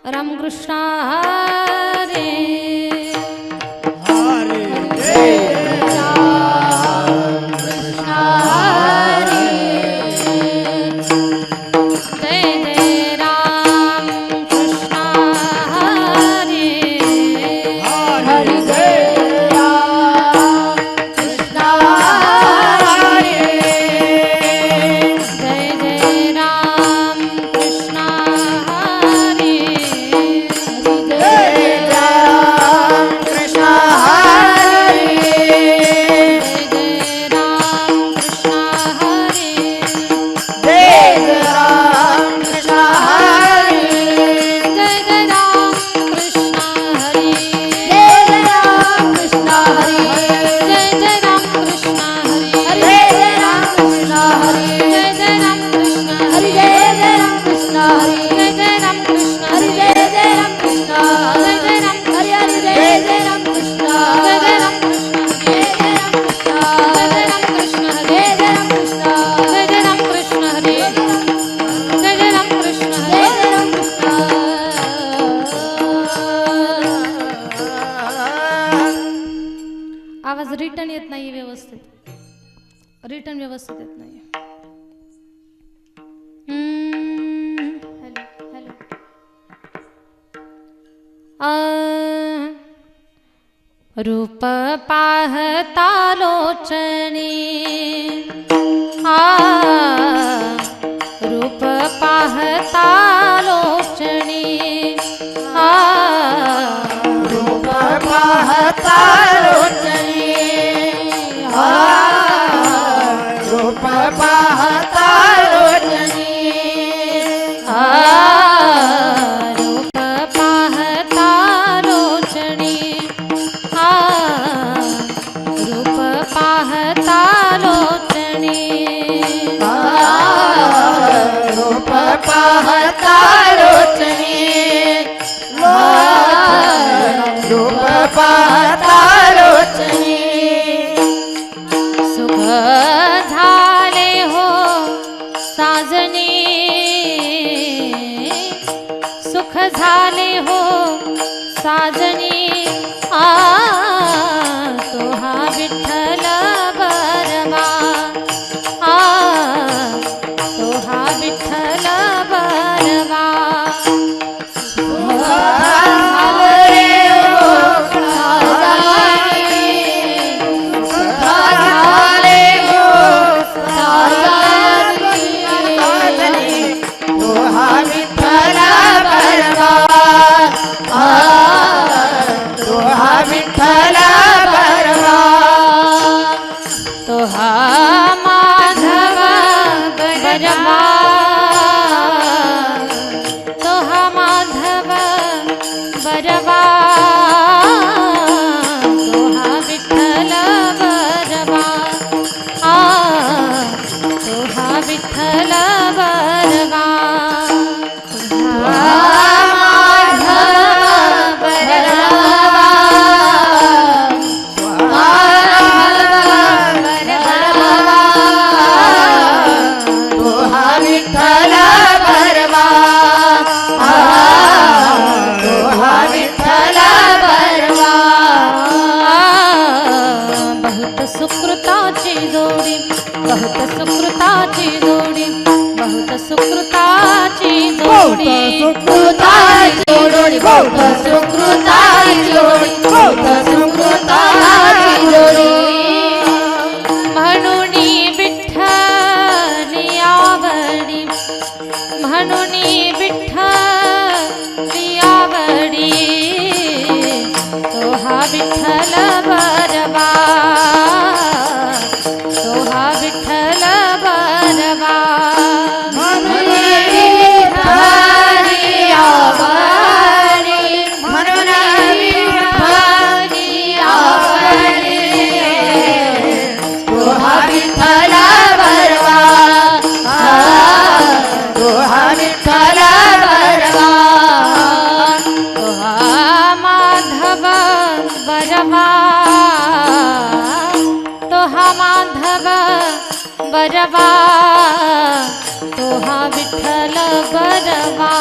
रामकृष्ण हरे हरे रामकृष्ण हरे जय जय रामकृष्ण हरे हरे जय रामकृष्ण हरे जय जय रामकृष्ण हरे जय रामकृष्ण हरे जय रामकृष्ण हरे जय रामकृष्ण हरे जय जय रामकृष्ण हरे जय रामकृष्ण हरे जय जय रामकृष्ण हरे जय रामकृष्ण हरे जय जय रामकृष्ण हरे हरे जय रामकृष्ण हरे जय जय रामकृष्ण हरे हरे जय रामकृष्ण जय जय रामकृष्ण हरे हरे जय रामकृष्ण जय जय रामकृष्ण हरे जय रामकृष्ण जय जय रामकृष्ण हरे जय रामकृष्ण जय जय रामकृष्ण हरे जय जय रामकृष्ण हरे आवाज रिटर्न येत नाही व्यवस्थित रिटर्न व्यवस्थित येत नाही हॅलो हॅलो रूप पाहता लोचने रूप पाहता लोचने रूप पाहता लोचने रूप पाहता लोचने रूप पाहता लोचने रूप पाहता लोचने रूप पाहता लोचने रूप पाहता लोचने सुख झाले हो साजने सुख झाले हो साजने तो हा विठ्ठल बरवा तो हा विठ्ठल बरवा तो हा माधव बरवा तो हा माधव बरवा तो हा विठ्ठल बरवा तो हा विठ्ठल बरवा बहुत सुकृताची जोडी बहुत सुकृताची जोडी बहुत सुकृताची जोडी सुकृताची जोडी बहुत सुकृताची जोडी बहुत सुकृताची जोडी म्हणून विठ्ठली आवडी म्हणून विठ्ठली आवडी तो हा विठ्ठल बरवा तो हा विठ्ठल बरवा म्हणून विठ्ठली आवडी म्हणून विठ्ठली आवडी तो हा विठ्ठल बरवा तो हा विठ्ठल बरवा तो हा माधव बरवा तो हा माधव बरवा तो हा विठ्ठल बरवा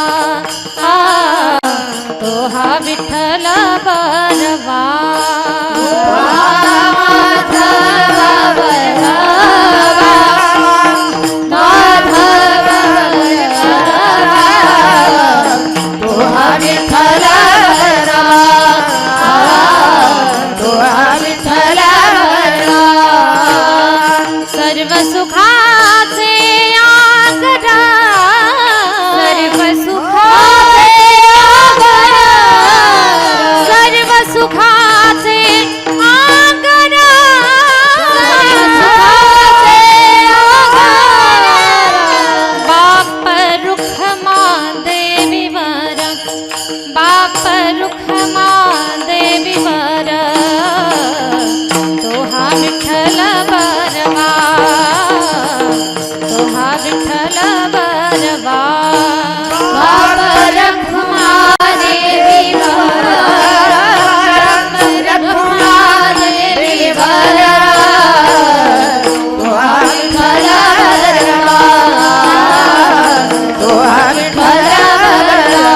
बरवा सर्व सुखाचे आगरा सर्व सुखाचे आगरा सर्व सुखाचे आगरा बाप रुखमा देवीवर बाप रुखमा देवीवर तोहा विठ्ठल बरवा तोहा विठ्ठल बरवा बाप रुखमा देवीवर रुखमा देवीवर तोहा विठ्ठल बरवा तोहा विठ्ठल बरवा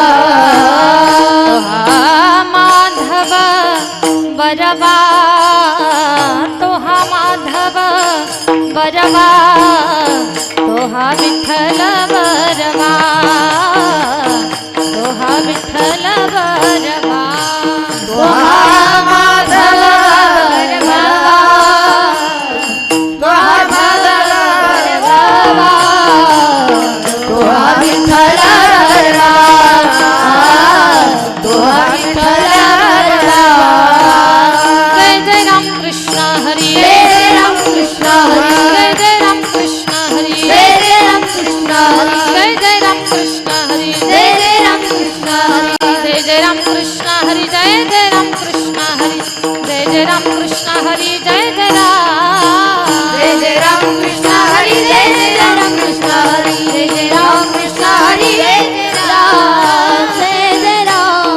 माधव बरवा तोहा माधव बरवा तोहा विठ्ठल बरवा तोहा विठ्ठल बरवा तोहा माधव बरवा तोहा बरवा तोहा विठ्ठल बरवा तोहा विठ्ठल बरवा जय जय राम कृष्ण हरी जय राम कृष्ण हरी जय जय राम कृष्ण हरी जय राम कृष्ण हरी जय जय राम कृष्ण हरी जय राम कृष्ण हरी जय जय राम कृष्ण हरी जय जय राम कृष्ण हरी जय जय राम कृष्ण हरी जय जय राम कृष्ण हरी जय राम कृष्ण हरी जय राम कृष्ण हरी जय राम जय जय राम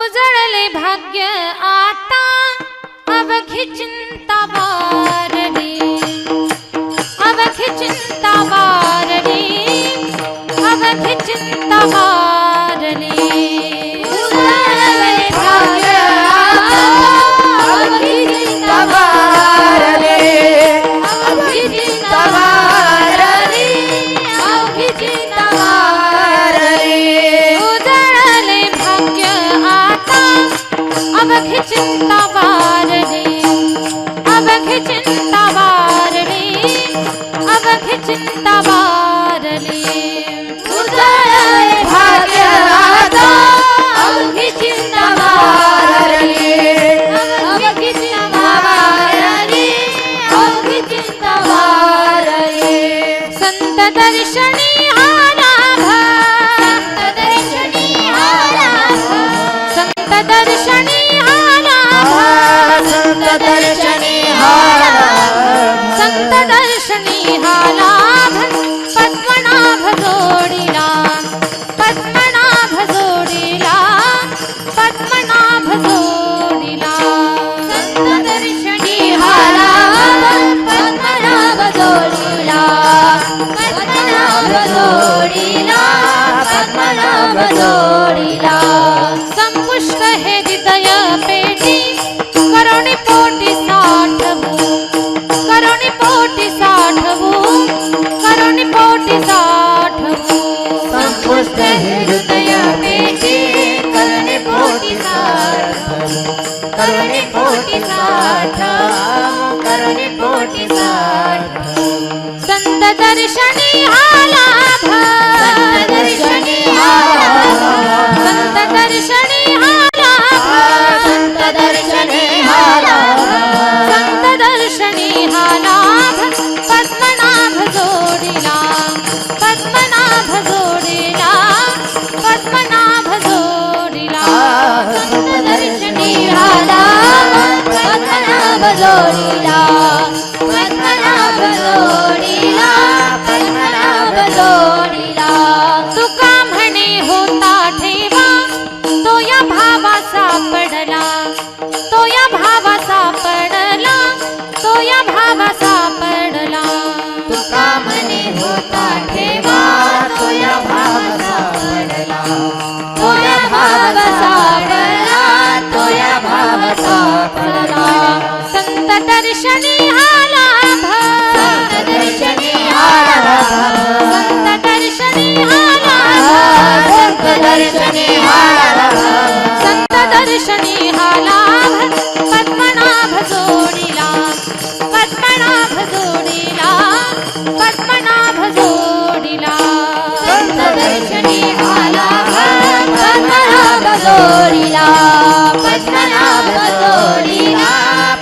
उजळले भाग्य आता अवघी चिंता वारली अवघी चिंता वारली अवघी चिंता वारली उजळले भाग्य अवघी चिंता वारली अवघी चिंता वारली अवघी चिंता वारली उजळले भाग्य आता अवघी चिंता वारली अवघी चिंता वारली अवघी चिंता वारली उजळले भाग्य आता अवघी चिंता वारली अवघी चिंता वारली अवघी चिंता वारली संत दर्शनी हा लाभ संत दर्शनी हा लाभ संत दर्शनी हा लाभ संत दर्शनी हा लाभ संत दर्शनी हा लाभ पद्मनाभ जोडीला पद्मनाभ जोडीला पद्मनाभ जोडीला संत दर्शनी हा लाभ पद्मनाभ जोडीला पद्मनाभ जोडीला पद्मनाभ जोडीला संपुष्ट हे हृदय पेटी करुणी पोटी साठवू करुणी पोटी साठवू करुणी पोटी साठवू संपुष्ट हृदय पेटी करुणी पोटी साठवू करुणी पोटी साठवू करुणी पोटी साठवू संत दर्शनी हा लाभ संत दर्शनी हा लाभ संत दर्शनी हा लाभ संत दर्शनी हा लाभ जोडीला पद्मनाभ जोडीला पद्मनाभ जोडीला तुका म्हणे होता ठेवा तो या भावा सापडला तो या भावा सापडला तो या भावा सापडला तुका म्हणे होता ठेवा तो या भावा सापडला तो या भावा सापडला तो या भावा सापडला संत दर्शनी हा लाभ संत दर्शनी हा लाभ संत दर्शनी हा लाभ संत दर्शनी हा लाभ संत दर्शनी हा लाभ पद्मनाभ जोडीला पद्मनाभ जोडीला पद्मनाभ जोडीला संत दर्शनी हा लाभ पद्मनाभ जोडीला पद्मनाभ जोडीला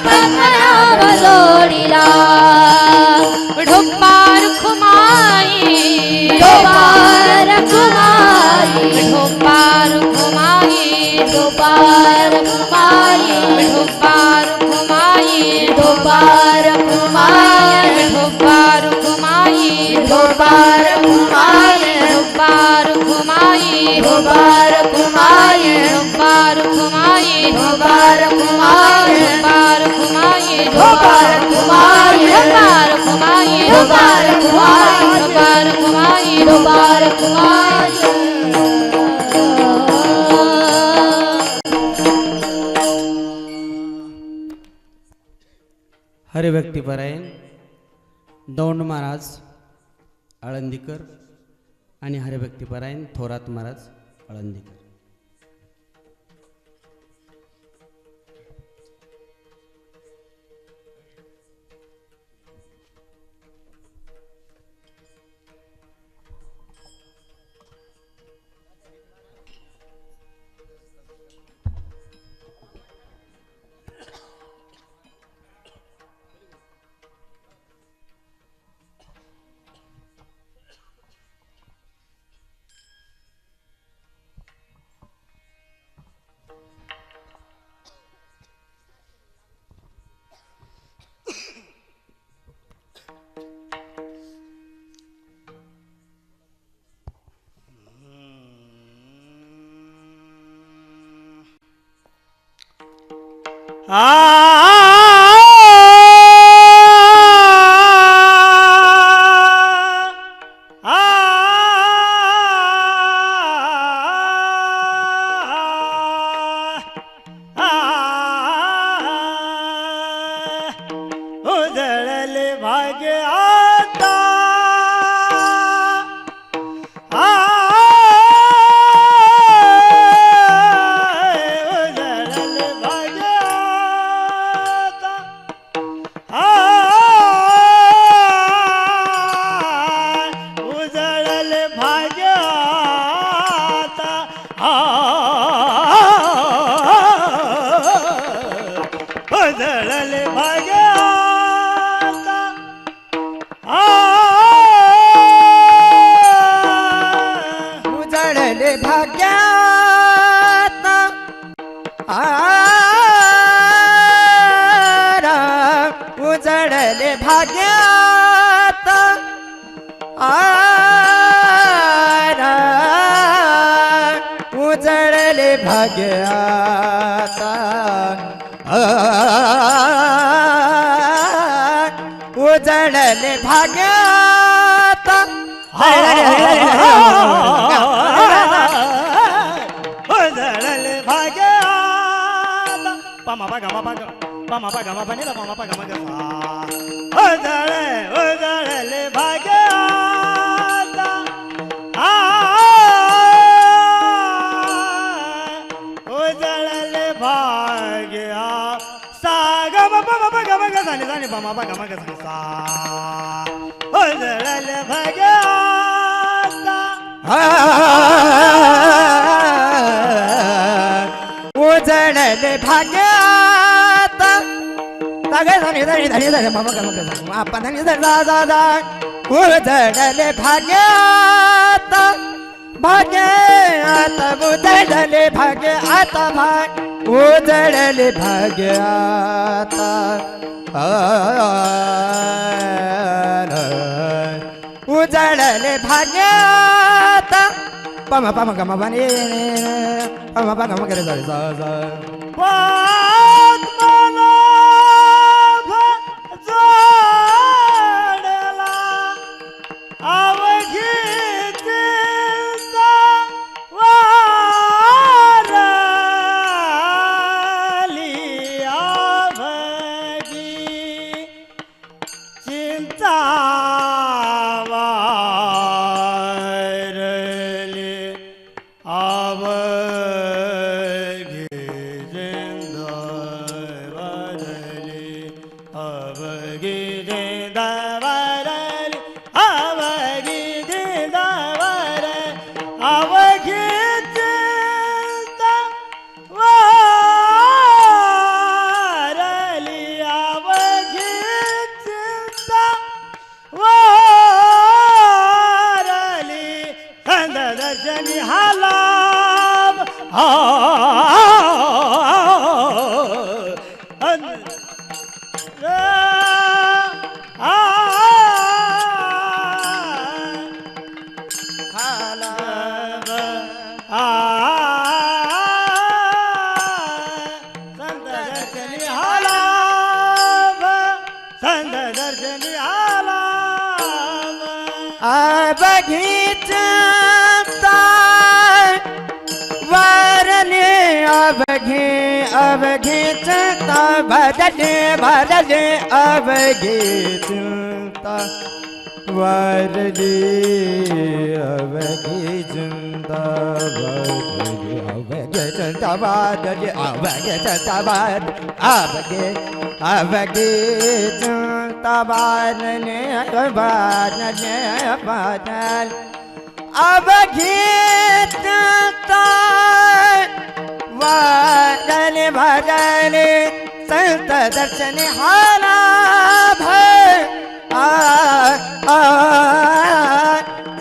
पद्मनाभ जोडीला ढोपार खुमाई ढोपार खुमाई ढोपार खुमाई ढोपार खुमाई ढोपार खुमाई ढोपार खुमाई ढोपार खुमाई ढोपार खुमाई ढोपार खुमाई ढोपार खुमाई ढोपार खुमाई ढोपार खुमाई ढोपार खुमाई ढोपार खुमाई ढोपार खुमाई ढोपार खुमाई ढोपार खुमाई ढोपार खुमाई हरिभक्तीपरायण दौंड महाराज आळंदीकर आणि हरिभक्तीपरायण थोरात महाराज आळंदीकर. उजळले भाग्य आता उजळले भाग्य आता उजळले भाग्य आता उजळले भाग्य उजळले भाग्यात उजळले भाग्यात उजळले भाग्यात उजळले भाग्यात उजळले भाग्य पामा गमा पाग पामा पा गमा पाणी पामा पा गमा गमा उजळले भाग्य उजळले भाग्य सा गमा पामा पा गमा ग जाणे जाणे पामा पा गमा ग सा उजळले भाग्य उजळले भाग्यात धनी धनी धनी धनी मामा आपण धनी दादा उजळले भाग्यात भाग्यात उजळले भाग्यात भाग उजळले भाग्यात उजळले भाग्यात पम पम गम बने पम पम गम करे जा जा पद्मनाभ जोडला अवघी चिंता वारली अवघी चिंता वारली अवघी जिंदा वारली अवघी जिंदा वारली अवघी जिंदा वारली अवघी चिंता वारली अवघी चिंता वारली संत दर्शनी हालाम संत दर्शनी हालाम संत दर्शनी हालाम अवघीच वारले अवघे अवघीच भजले भजले अवघीच वारले अवघी चिंता वारले अवघे चिंता वारले अवघे चिंता वारले अवघे अवघे चिंता वारले वारले वारले अवघीत वारले भजले संत दर्शन हाला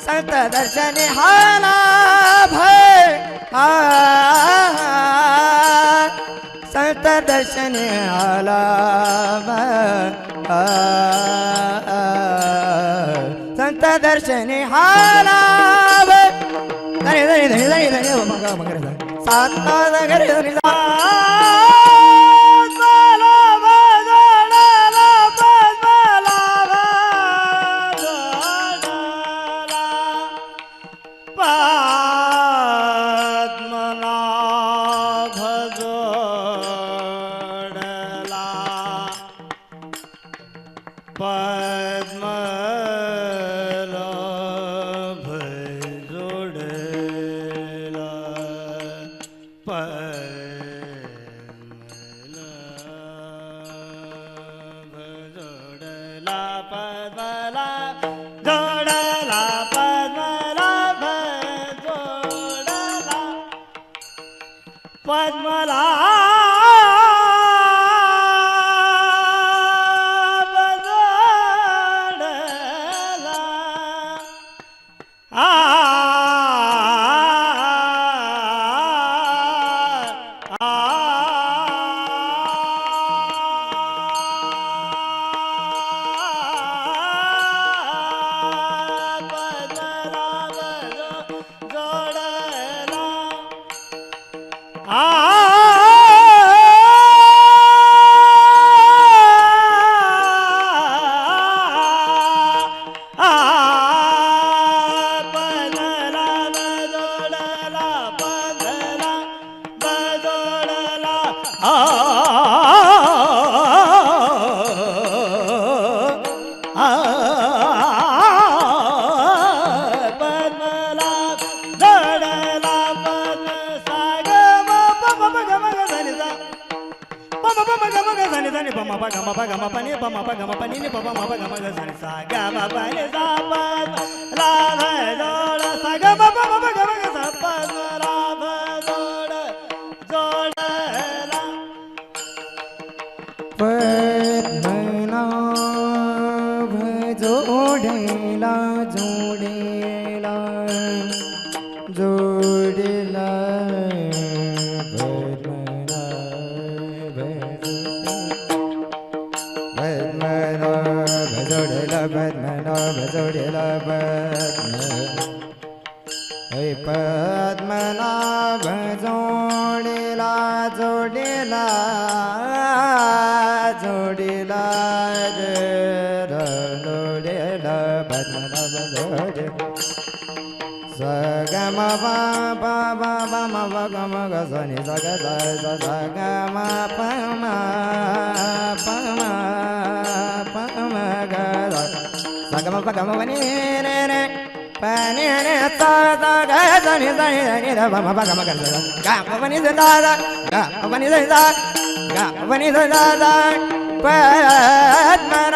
संत दर्शन हाला संत दर्शन हाला संत दर्शन हाला धनी धनी धनी धनी धनी मगर मगर सात घरी धनी पद्मनाभ जोडला पद्मनाभ जोडला पद्मनाभ जोडला पद्मनाभ जोडला पद्मनाभ जोडला पद्मनाभ जोडला पद्मनाभ जोडेला जोडेला जोडेला पद्मनाभ जोडीला हे पद्मनाभ जोडीला जोडीला जोडीला जोडीला पद्मनाभ जोडीला सगम पा पा म ग म ग स नि स ग स स स ग म प म प म प म ग स ग म प ग म प नि रे रे प नि रे स स ग स नि नि द प म प ग म ग स ग म प नि स द द ग म प नि स द ग म प नि स द द प म र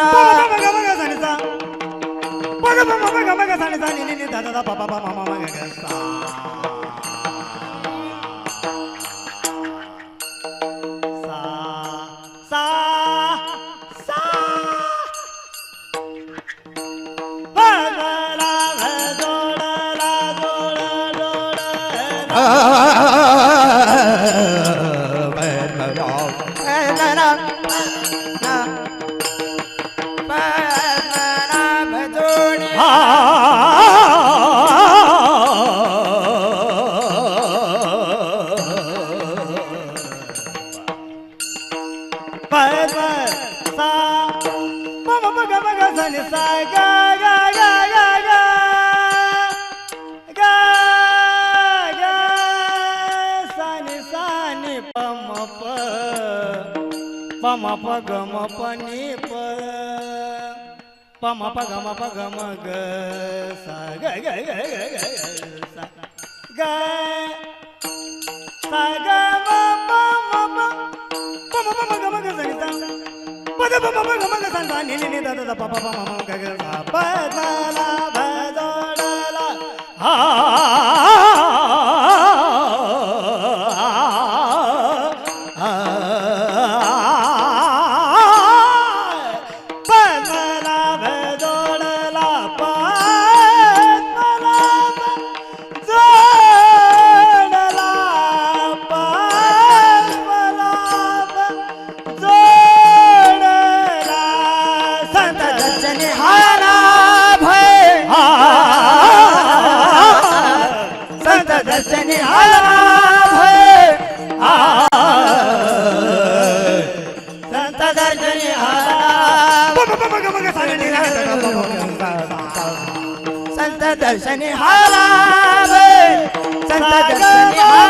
पम प ग म प नि प पम प ग म प ग म ग सा ग ग ग ग ग सा ग सा ग म प म प पम प ग म ग सा नि सा प द प म प ग म ग सा सा नि नि द द द प प प म म ग ग सा प द ला भ द ड ला हा संत दर्शनी हाला संत दर्शनी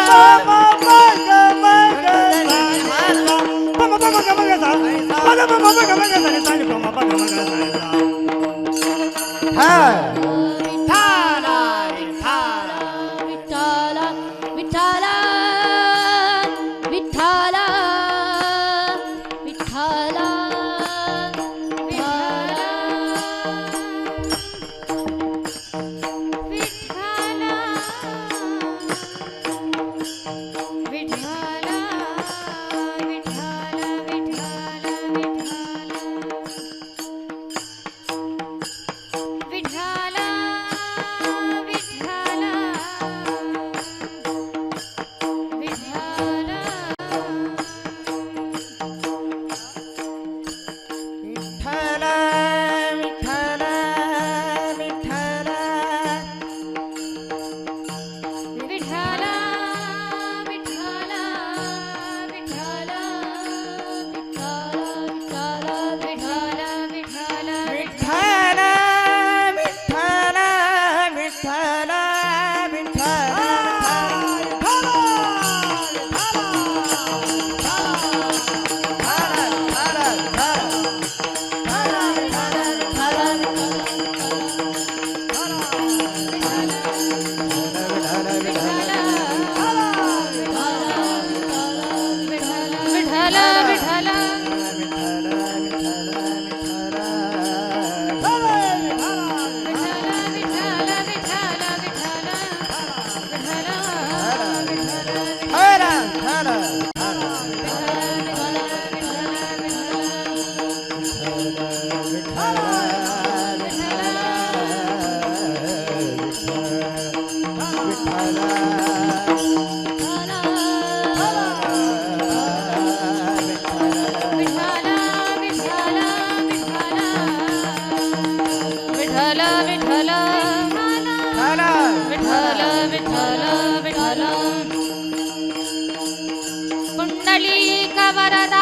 पुंडलिक वरदा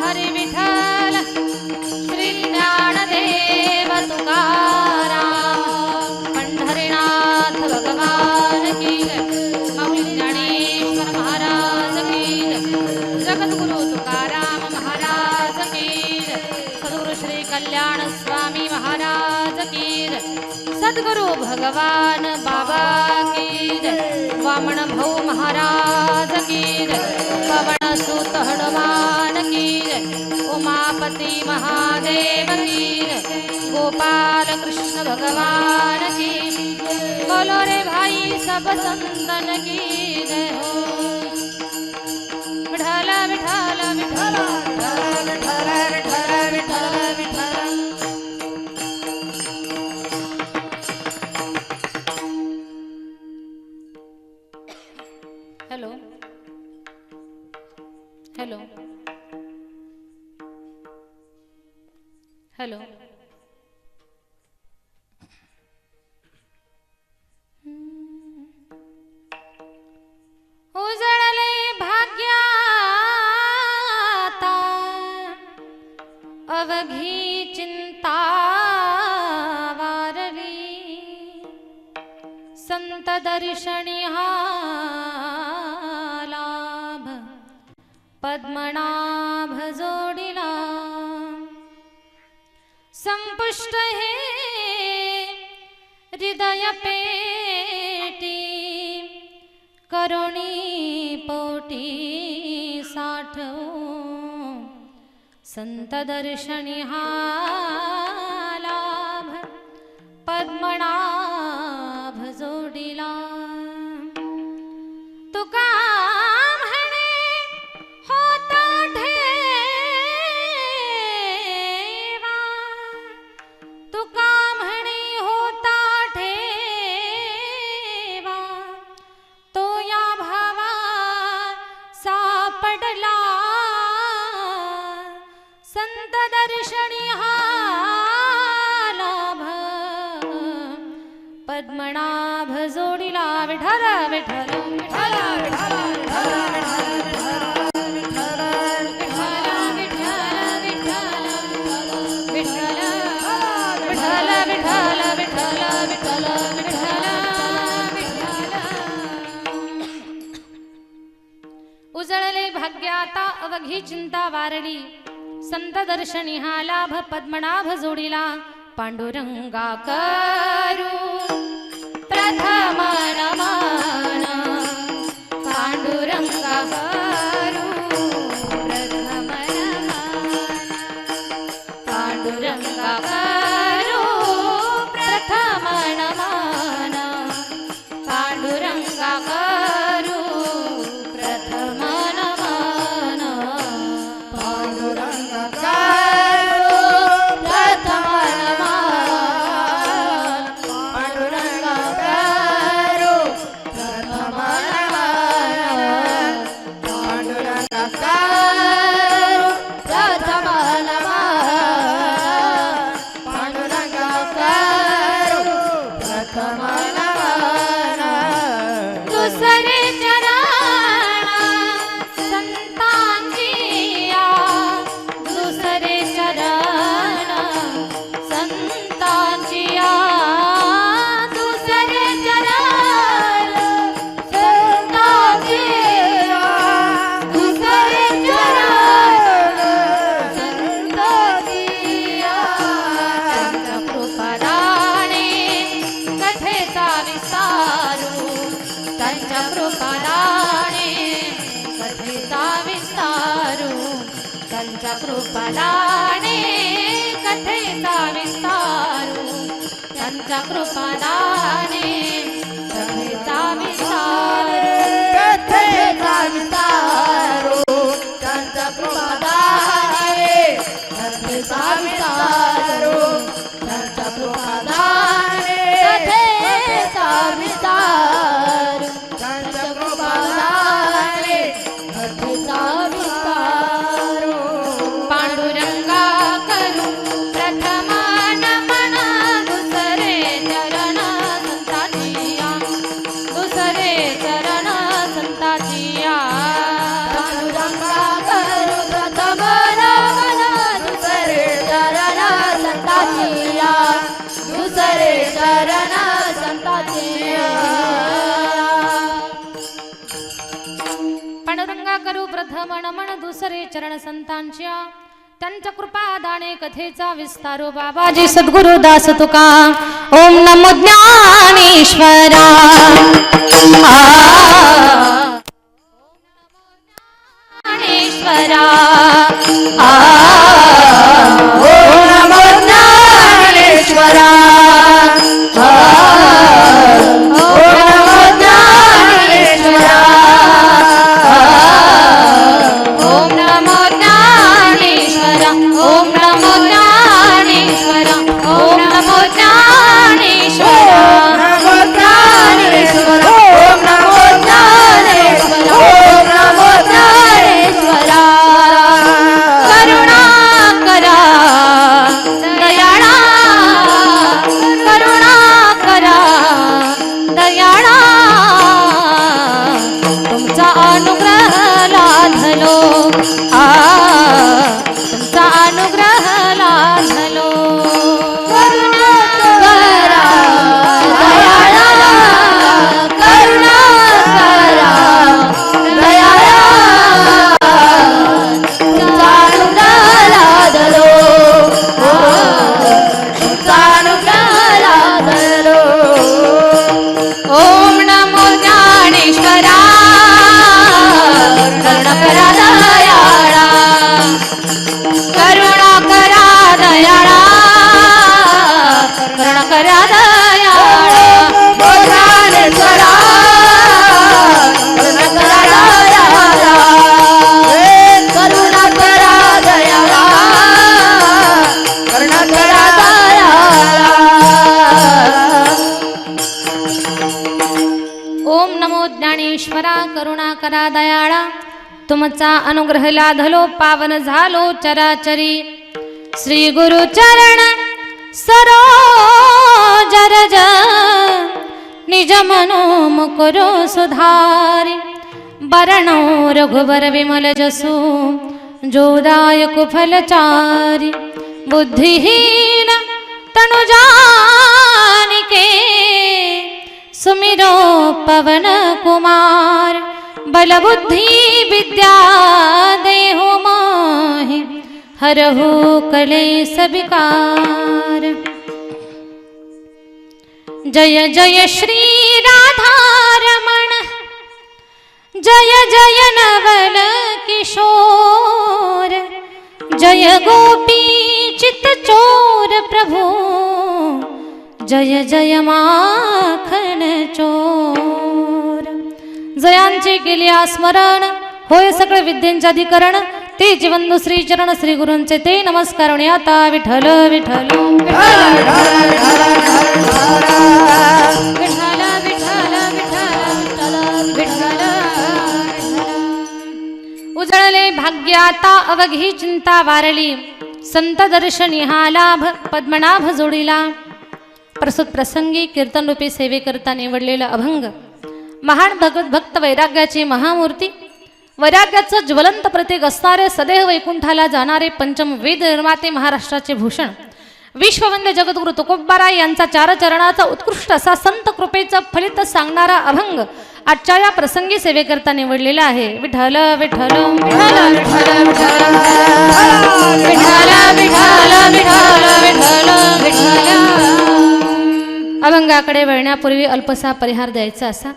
हरी विठ्ठल श्री ज्ञानदेव तुकाराम पंढरीनाथ भगवान की जय माऊली ज्ञानेश्वर महाराज की जय जगद्गुरु तुकाराम महाराज की जय सद्गुरु श्री कल्याण स्वामी महाराज की जय सद्गुरु भगवान बाबा की जय वामन भाऊ महाराज की जय पवन सुत हनुमान की जय उमापति महादेव की जय गोपाल कृष्ण भगवान की बोलो रे भाई सब संतन की जय हो Vitthal Vitthal Vitthal Vitthal Vitthal Vitthal Vitthal hello hello hello उजळले भाग्याता अवघी चिंता वारली संत दर्शनी हा लाभ पद्मनाभ जोडिला संपुष्ट हे हृदय पेटी करुणी पोटी साठवू संत दर्शनी हा लाभ पद्मनाभ जोडिला तुका म्हणे होता ठेवा तुका म्हणे होता ठेवा तो या भावा सापडला संत दर्शनी हा लाभ पद्मनाभ जोडिला विठ्ठल विठ्ठल विठ्ठल विठ्ठल विठ्ठल विठ्ठल विठ्ठल विठ्ठल विठ्ठल विठ्ठल विठ्ठल विठ्ठल विठ्ठल उजळले भाग्याता अवघी चिंता वारली संत दर्शनी हा लाभ पद्मनाभ जोडिला पांडुरंगा करू प्रथम नमन पांडुरंगा करू प्रथम नमन पांडुरंगा करू प्रथम नमन पांडुरंगा करू प्रथम नमन पांडुरंगा दुसरे चरण संतांचिया दुसरे चरण संतांचिया दुसरे चरण संतांचिया दुसरे चरण संतांचिया त्यांच्या कृपादाने कथेचा विस्तारू त्यांच्या कृपादाने कथेचा विस्तारू त्यांच्या कृपादाने कथेचा विस्तारू त्यांच्या कृपादाने कथेचा विस्तारू कथेचा विस्तारू त्यांच्या कृपादाने कथेचा विस्तारू त्यांच्या कृपादाने कथेचा विस्तार त्यांच्या कृपादाने कथेचा विस्तार पांडुरंगा करू प्रथम नमन दुसरे चरण संताचिया दुसरे चरण संताचिया पांडुरंगा मन मन दुसरे चरण संतांच्या त्यांच्या कृपादाने कथेचा विस्तारो बाबाजी सद्गुरु दास तुका. ओम नमो ज्ञानेश्वरा. ज्ञानेश्वरा. ओम नमो ज्ञानेश्वरा. ओम नमो ज्ञानेश्वरा. ओम नमो ज्ञानेश्वरा. ओम नमो ज्ञानेश्वरा. ओम नमो ज्ञानेश्वरा. नमो ज्ञानेश्वरा. ओम नमो ज्ञानेश्वरा. ओम नमो ज्ञानेश्वरा. करुणा करा दयाळा. करुणा करा दयाळा. तुमचा अनुग्रह लाधलो. तुमचा अनुग्रह लाधलो. करुणा करा दयाळा. करुणा करा दयाळा. तुमचा अनुग्रह लादलो. तुमचा अनुग्रह लादलो. ओम नमो ज्ञानेश्वरा. करुणा करा दयाळा. करुणा करा दयाळा. करुणा करा दयाळा. ओ ज्ञानेश्वरा. करुणा करा दयाळा. करुणा करा दयाळा. करुणा करा दयाळा. ओम नमो ज्ञानेश्वरा. करुणा करा दयाळा. तुमचा अनुग्रह लाधलो. पावन झालो चराचरी. श्री गुरु चरण सरोज रज. निज मनो मुकुरो सुधारी. बरणो रघुबर विमल जसु. जोदायक फलचारी. बुद्धिहीन तनु जानिके. सुमिरो पवन कुमार. बल बुद्धि विद्या देहु मोहि. हरहु कलेश विकार. जय जय श्री राधा रमण. जय जय नवल किशोर. जय गोपी चित चोर प्रभु. जय जय माखन चोर. जयांचे केले स्मरण होय सगळे विद्येंचे अधिकरण. ते जीवंदो श्री चरण श्री गुरूंचे ते नमस्कार. आता विठ्ठल विठ्ठल विठ्ठल विठ्ठल विठ्ठल विठ्ठल. उजळले भाग्य आता अवघी चिंता वारली. संत दर्शनी हा लाभ पद्मनाभ जोडीला. प्रस्तुत प्रसंगी कीर्तन रूपी सेवेकरता निवडलेला अभंग. महान भक्त वैराग्याची महामूर्ती. वैराग्याचं ज्वलंत प्रतीक असणारे सदैव वैकुंठाला जाणारे पंचम वेद निर्माते महाराष्ट्राचे भूषण विश्ववंद्य जगद्गुरु तुकोबाराय यांचा चार चरणाचा उत्कृष्ट असा संत कृपेचा फलित सांगणारा अभंग आजच्या या प्रसंगी सेवेकरता निवडलेला आहे. विठ्ठल विठ्ठल विठ्ठल विठ्ठल विठ्ठल विठ्ठल विठ्ठल विठ्ठल. अभंगाकडे वळण्यापूर्वी अल्पसा परिहार द्यायचा असा.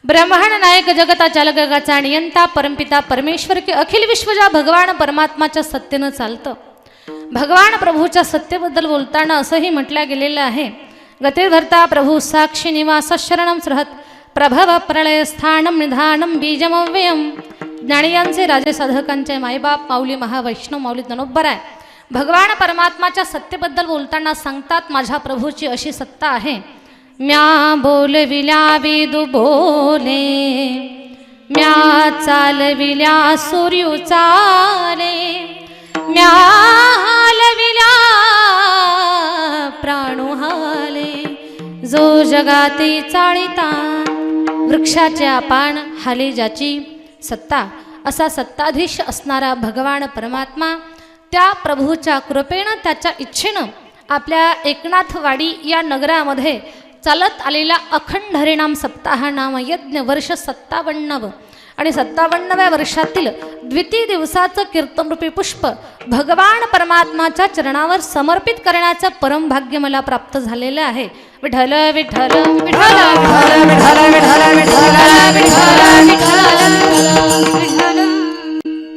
ब्रह्मांड नायक जगता चालकाचा नियंता परमपिता परमेश्वर की अखिल विश्वजा भगवान परमात्माच्या सत्तेनं चालतं. भगवान प्रभूच्या सत्तेबद्दल बोलताना असंही म्हटलं गेलेलं आहे. गतिर्भर्ता प्रभू साक्षी निवास शरणम सुहृत. प्रभव प्रलय स्थानम निधानम बीजमव्ययम. ज्ञानियांचे राजे साधकांचे मायबाप माऊली महावैष्णव माऊली ज्ञानोबराय भगवान परमात्माच्या सत्तेबद्दल बोलताना सांगतात माझ्या प्रभूची अशी सत्ता आहे. म्या बोलविल्या वेदू बोले. म्या चालविल्या सूर्यू चाले. म्या हालविल्या प्राणू हाले. जो जगाती चाळिता वृक्षाच्या पान हाले ज्याची सत्ता. असा सत्ताधीश असणारा भगवान परमात्मा त्या प्रभूच्या कृपेनं त्याच्या इच्छेनं आपल्या एकनाथवाडी या नगरामध्ये चालत आलेला अखंड हरिनाम सप्ताह नाम यज्ञ वर्ष 57 आणि 57व्या वर्षातील द्वितीय दिवसाचं कीर्तनरूपी पुष्प भगवान परमात्माच्या चरणावर समर्पित करण्याचं परम भाग्य मला प्राप्त झालेलं आहे. विठ्ठल विठ्ठल विठ्ठल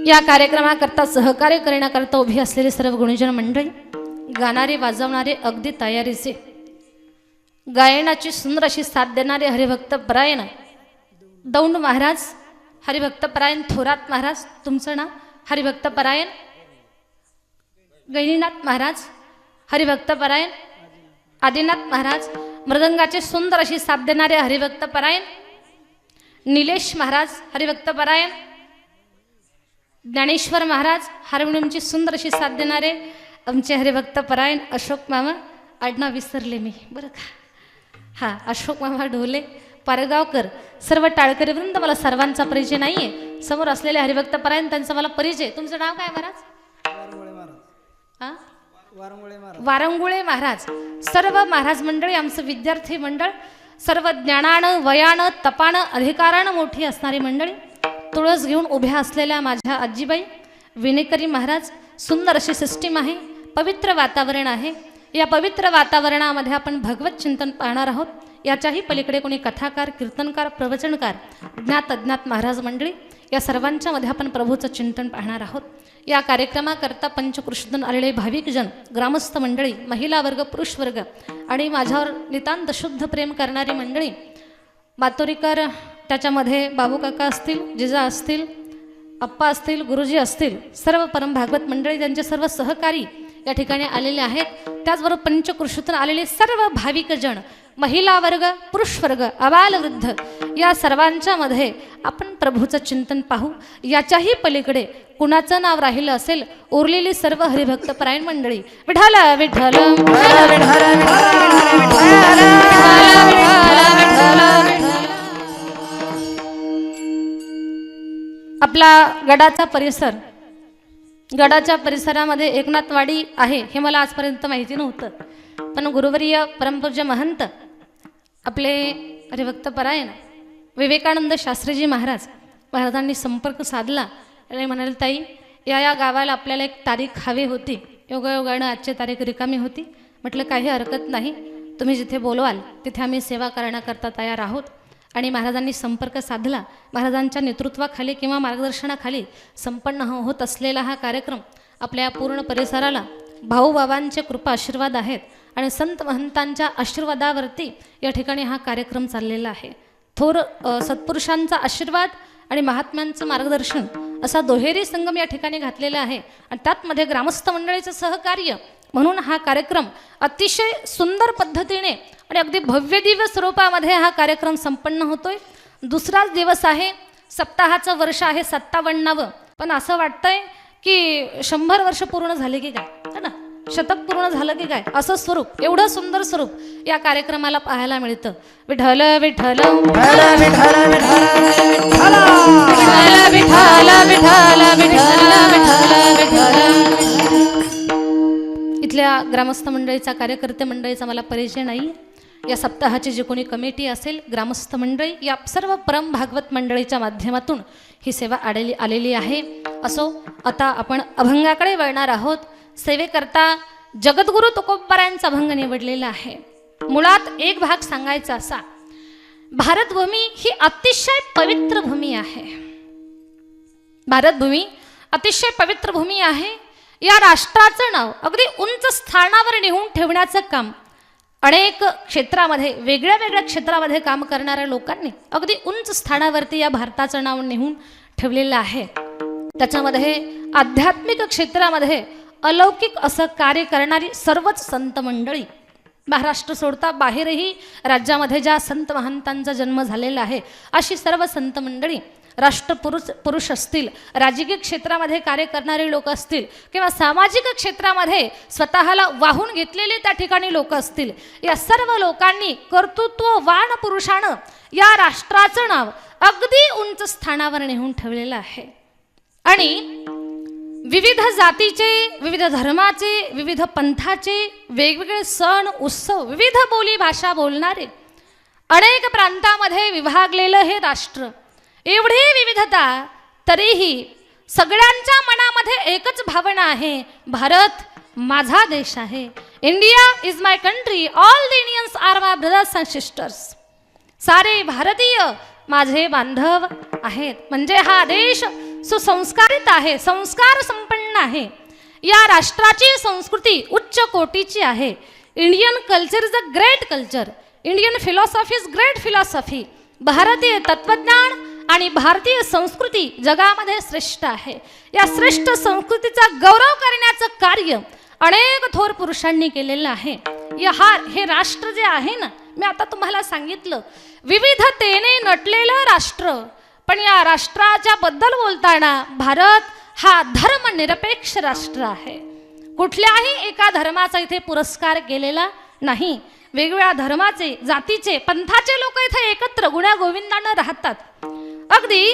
या कार्यक्रमाकरता सहकार्य करण्याकरता उभी असलेले सर्व गुणीजन मंडळी, गाणारे वाजवणारे अगदी तयारीचे, गायनाची सुंदर अशी साथ देणारे हरिभक्त परायण दौंड महाराज, हरिभक्त परायण थोरात महाराज, तुमचं नाव हरिभक्त परायण गैनीनाथ महाराज, हरिभक्त परायण आदिनाथ महाराज, मृदंगाचे सुंदर अशी साथ देणारे हरिभक्त परायण निलेश महाराज, हरिभक्त परायण ज्ञानेश्वर महाराज, हार्मोनियमची सुंदर अशी साथ देणारे आमचे हरिभक्त परायण अशोक मामा, आडनाव विसरले मी बरं का, हां अशोक मामा ढोले पारगावकर, सर्व टाळकरी वृंद. मला सर्वांचा परिचय नाही आहे, समोर असलेले हरिभक्त परायण त्यांचा मला परिचय. तुमचं नाव काय महाराज? हां वारंगुळे महाराज. सर्व महाराज मंडळी, आमचं विद्यार्थी मंडळ, सर्व ज्ञानानं वयानं तपानं अधिकारानं मोठी असणारी मंडळी, तुळस घेऊन उभ्या असलेल्या माझ्या आजीबाई, विनेकरी महाराज. सुंदर अशी सिस्टीम आहे, पवित्र वातावरण आहे. या पवित्र वातावरणामध्ये आपण भगवत चिंतन पाहणार आहोत. याच्याही पलीकडे कोणी कथाकार, कीर्तनकार, प्रवचनकार, ज्ञात अज्ञात महाराज मंडळी, या सर्वांच्या मध्ये आपण प्रभूचं चिंतन पाहणार आहोत. या कार्यक्रमाकरता पंचकृष्णन आलेले भाविकजन, ग्रामस्थ मंडळी, महिला वर्ग, पुरुष वर्ग आणि माझ्यावर नितांत शुद्ध प्रेम करणारी मंडळी, मातोरीकर, त्याच्यामध्ये बाबू काका असतील, जिजा असतील, अप्पा असतील, गुरुजी असतील, सर्व परम भागवत मंडळी, त्यांचे सर्व सहकारी या ठिकाणी आलेले आहेत. त्याचबरोबर पंचकृषीतून आलेले सर्व भाविकजन, महिला वर्ग, पुरुष वर्ग, अबाल वृद्ध, या सर्वांच्या मध्ये आपण प्रभूचं चिंतन पाहू. याच्याही पलीकडे कुणाचं नाव राहिलं असेल, उरलेली सर्व हरिभक्त परायण मंडळी, विठ्ठल विठ्ठल आपला गडाचा परिसर, गडाच्या परिसरामध्ये एकनाथवाडी आहे हे मला आजपर्यंत माहिती नव्हतं. पण गुरुवर्य परमपूज्य महंत आपले हरिभक्त परायण विवेकानंद शास्त्रीजी महाराजांनी संपर्क साधला आणि म्हणाले, ताई या गावाला आपल्याला एक तारीख हवी होती. योगायोगानं आजची तारीख रिकामी होती. म्हटलं काही हरकत नाही, तुम्ही जिथे बोलवाल तिथे आम्ही सेवा करण्याकरता तयार आहोत. आणि महाराजांनी संपर्क साधला. महाराजांच्या नेतृत्वाखाली किंवा मार्गदर्शनाखाली संपन्न होत असलेला हा कार्यक्रम आपल्या पूर्ण परिसराला भाऊबाबांचे कृपा आशीर्वाद आहेत आणि संत महंतांच्या आशीर्वादावरती या ठिकाणी हा कार्यक्रम चाललेला आहे. थोर सत्पुरुषांचा आशीर्वाद आणि महात्म्यांचं मार्गदर्शन असा दुहेरी संगम या ठिकाणी घातलेला आहे आणि त्यातमध्ये ग्रामस्थ मंडळीचं सहकार्य म्हणून हा कार्यक्रम अतिशय सुंदर पद्धतीने आणि अगदी भव्य दिव्य स्वरूपामध्ये हा कार्यक्रम संपन्न होतोय. दुसराच दिवस आहे, सप्ताहाचं वर्ष आहे 57वे. पण असं वाटतंय की 100 वर्ष पूर्ण झाले की काय, है ना, शतक पूर्ण झालं की काय, असं स्वरूप, एवढं सुंदर स्वरूप या कार्यक्रमाला पाहायला मिळतं. विठ्ठल विठ्ठल इथल्या ग्रामस्थ मंडळीचा, कार्यकर्ते मंडळीचा मला परिचय नाही. या सप्ताहाची जी कोणी कमिटी असेल, ग्रामस्थ मंडळी, या सर्व परम भागवत मंडळीच्या माध्यमातून ही सेवा आलेली आहे. असो, आता आपण अभंगाकडे वळणार आहोत. सेवेकरता जगद्गुरु तुकोबारायांचा अभंग निवडलेला आहे. मुळात एक भाग सांगायचा असा, भारतभूमी ही अतिशय पवित्र भूमी आहे. भारतभूमी अतिशय पवित्र भूमी आहे. या राष्ट्राचं नाव अगदी उंच स्थानावर नेऊन ठेवण्याचं काम अनेक क्षेत्रामध्ये, वेगळ्या वेगळ्या क्षेत्रामध्ये काम करणाऱ्या लोकांनी अगदी उंच स्थानावरती या भारताचं नाव नेऊन ठेवलेलं आहे. त्याच्यामध्ये आध्यात्मिक क्षेत्रामध्ये अलौकिक असं कार्य करणारी सर्वच संत मंडळी, महाराष्ट्र सोडता बाहेरही राज्यामध्ये ज्या संत महंतांचा जन्म झालेला आहे अशी सर्व संत मंडळी, राष्ट्रपुरुष असतील, राजकीय क्षेत्रामध्ये कार्य करणारे लोक असतील किंवा सामाजिक क्षेत्रामध्ये स्वतःला वाहून घेतलेले त्या ठिकाणी लोक असतील, या सर्व लोकांनी कर्तृत्ववान पुरुषानं या राष्ट्राचं नाव अगदी उंच स्थानावर नेऊन ठेवलेलं आहे. आणि विविध जातीचे, विविध धर्माचे, विविध पंथाचे, वेगवेगळे सण उत्सव, विविध बोली भाषा बोलणारे, अनेक प्रांतामध्ये विभागलेलं हे राष्ट्र, एवढी विविधता तरीही सगळ्यांच्या मनामध्ये एकच भावना आहे, भारत माझा देश आहे. India is my country, all the Indians are my brothers and sisters. सारे भारतीय माझे बांधव आहेत. म्हणजे हा देश सुसंस्कारित आहे, संस्कार संपन्न आहे. या राष्ट्राची संस्कृती उच्च कोटीची आहे. Indian culture is a great culture, Indian philosophy is great philosophy. भारतीय तत्वज्ञान आणि भारतीय संस्कृती जगामध्ये श्रेष्ठ आहे. या श्रेष्ठ संस्कृतीचा गौरव करण्याचं कार्य अनेक थोर पुरुषांनी केलेलं आहे. हे राष्ट्र जे आहे ना, मी आता तुम्हाला सांगितलं, विविधतेने नटलेलं राष्ट्र. पण या राष्ट्राच्या बद्दल बोलताना भारत हा धर्मनिरपेक्ष राष्ट्र आहे. कुठल्याही एका धर्माचा इथे पुरस्कार केलेला नाही. वेगवेगळ्या धर्माचे, जातीचे, पंथाचे लोक इथे एकत्र गुण्यागोविंदानं राहतात. अगदी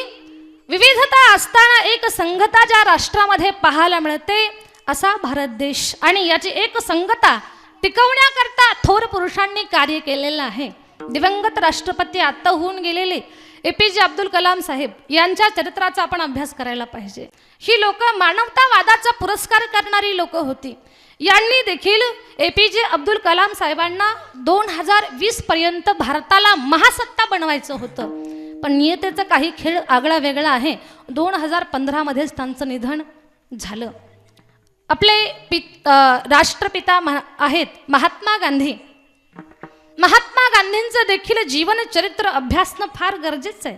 विविधता असताना एक संगता ज्या राष्ट्रामध्ये पाहायला मिळते असा भारत देश. आणि याची एक संगता टिकवण्याकरता थोर पुरुषांनी कार्य केलेलं आहे. दिवंगत राष्ट्रपती आता होऊन गेलेले APJ अब्दुल कलाम साहेब यांच्या चरित्राचा आपण अभ्यास करायला पाहिजे. ही लोक मानवतावादाचा पुरस्कार करणारी लोक होती. यांनी देखील APJ अब्दुल कलाम साहेबांना 2020 पर्यंत भारताला महासत्ता बनवायचं होतं. पण नियतेचा काही खेळ आगळा वेगळा आहे. 2015 मध्येच त्यांचं निधन झालं. आपले राष्ट्रपिता आहेत महात्मा गांधी. महात्मा गांधींचं देखील जीवन चरित्र अभ्यासणं फार गरजेचं आहे.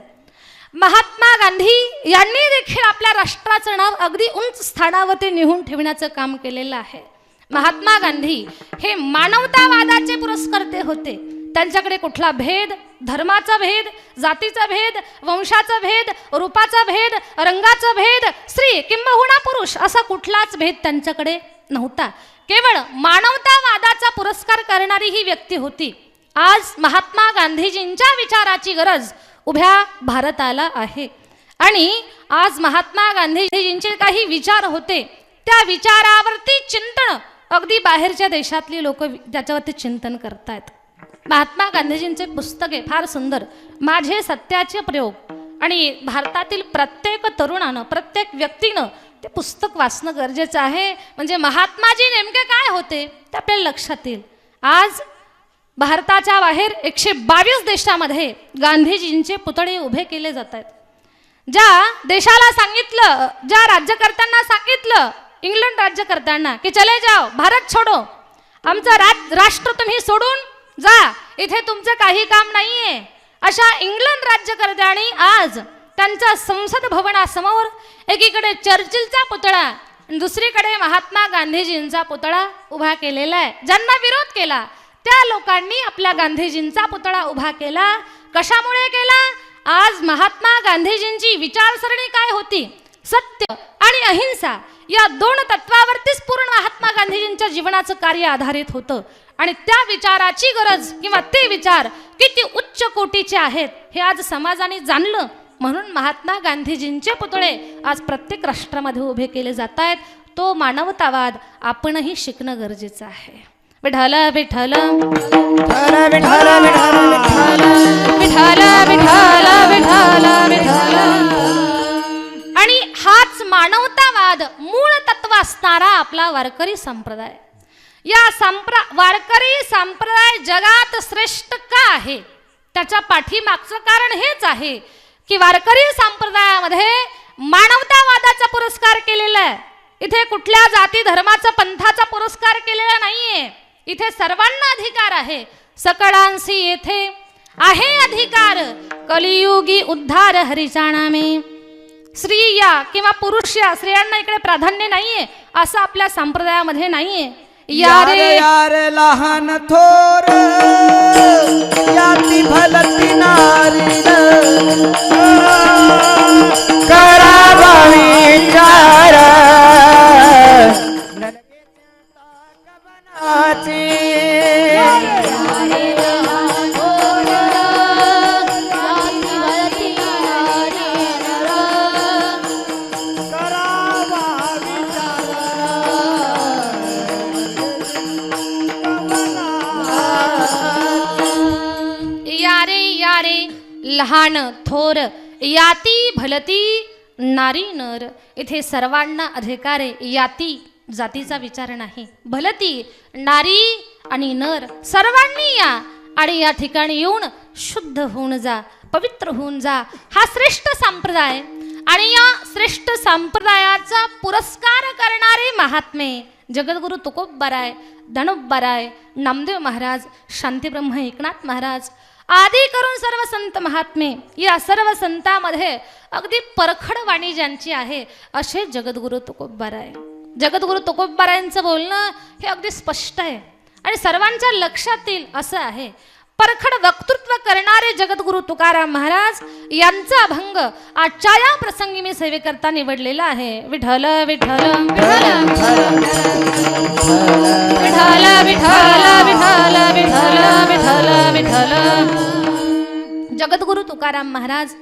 महात्मा गांधी यांनी देखील आपल्या राष्ट्राचं नाव अगदी उंच स्थानावरती नेऊन ठेवण्याचं काम केलेलं आहे. महात्मा गांधी हे मानवतावादाचे पुरस्कर्ते होते. त्यांच्याकडे कुठला भेद, धर्माचा भेद, जातीचा भेद, वंशाचा भेद, रूपाचा भेद, रंगाचा भेद, स्त्री किंबहुना पुरुष असा कुठलाच भेद त्यांच्याकडे नव्हता. केवळ मानवतावादाचा पुरस्कार करणारी ही व्यक्ती होती. आज महात्मा गांधीजींच्या विचाराची गरज उभ्या भारताला आहे. आणि आज महात्मा गांधीजींचे काही विचार होते, त्या विचारावरती चिंतन अगदी बाहेरच्या देशातली लोक त्याच्यावरती चिंतन करतायत. महात्मा गांधीजींचे पुस्तक आहे फार सुंदर, माझे सत्याचे प्रयोग. आणि भारतातील प्रत्येक तरुणानं, प्रत्येक व्यक्तीनं ते पुस्तक वाचणं गरजेचं आहे. म्हणजे महात्माजी नेमके काय होते ते आपल्याला लक्षात येईल. आज भारताच्या बाहेर 122 देशामध्ये गांधीजींचे पुतळे उभे केले जात आहेत. ज्या देशाला सांगितलं, ज्या राज्यकर्त्यांना सांगितलं, इंग्लंड राज्यकर्त्यांना की चले जाओ, भारत छोडो, आमचं राष्ट्र तुम्ही सोडून जा, इथे तुमचं काही काम नाहीये, अशा इंग्लंड राज्यकर्त्यांनी आज त्यांच्या संसद भवनासमोर एकीकडे चर्चिलचा पुतळा, दुसरीकडे महात्मा गांधीजींचा पुतळा उभा केलेला आहे. ज्यांना विरोध केला त्या लोकांनी आपल्या गांधीजींचा पुतळा उभा केला. कशामुळे केला? आज महात्मा गांधीजींची विचारसरणी काय होती? सत्य आणि अहिंसा या 2 तत्वावरतीच पूर्ण महात्मा गांधीजींच्या जीवनाचं कार्य आधारित होतं. आणि त्या विचाराची गरज किंवा ते विचार किती उच्च कोटीचे आहेत हे आज समाजाने जाणलं. म्हणून महात्मा गांधीजींचे पुतळे आज प्रत्येक राष्ट्रामध्ये उभे केले जात आहेत. तो मानवतावाद आपणही शिकणं गरजेचं आहे. विठ्ठल विठ्ठल विठ्ठल विठ्ठल विठ्ठल विठ्ठल विठ्ठल विठ्ठल. आणि हाच मानवतावाद मूळ तत्व असणारा आपला वारकरी संप्रदाय. या वारकरी संप्रदाय जगात श्रेष्ठ का आहे त्याच्या पाठीमागचं कारण हेच आहे की वारकरी संप्रदायामध्ये मानवतावादाचा पुरस्कार केलेला आहे. इथे कुठल्या जाती धर्माचा पंथाचा पुरस्कार केलेला नाहीये. इथे सर्वांना अधिकार आहे. सकळांसी येथे आहे अधिकार, कलियुगी उद्धार हरीचा नामे. स्त्री या किंवा पुरुष या स्त्रियांना इकडे प्राधान्य नाहीये असं आपल्या संप्रदायामध्ये नाहीये. यार यार लहान थोर याती भलती नारी करावा विचार लहान थोर याती भलती नारी नर इथे सर्वांना अधिकार आहे, याती जातीचा विचार नाही. भलती नारी आणि नर सर्वांनी या आणि या ठिकाणी येऊन शुद्ध होऊन जा, पवित्र होऊन जा. हा श्रेष्ठ संप्रदाय आणि या श्रेष्ठ संप्रदायाचा पुरस्कार करणारे महात्मे जगद्गुरु तुकोबराय, धनुबराय, नामदेव महाराज, शांतीब्रह्म एकनाथ महाराज आदी करून सर्व संत महात्मे, या सर्व संतांमध्ये अगदी परखड वाणी ज्यांची आहे असे जगद्गुरु तुकोबराय. जगद्गुरु तुकोबरायांचं बोलणं हे अगदी स्पष्ट आहे आणि सर्वांच्या लक्षात येईल असं आहे. परखड वक्तृत्व करणारे जगद्गुरु तुकाराम महाराज यांचा अभंग आजच्या या प्रसंगी मी सेवेकरता निवडलेला आहे. विठ्ठल विठ्ठल विठ्ठल विठ्ठल विठ्ठल विठ्ठल विठ्ठल विठ्ठल. जगद्गुरु तुकाराम महाराज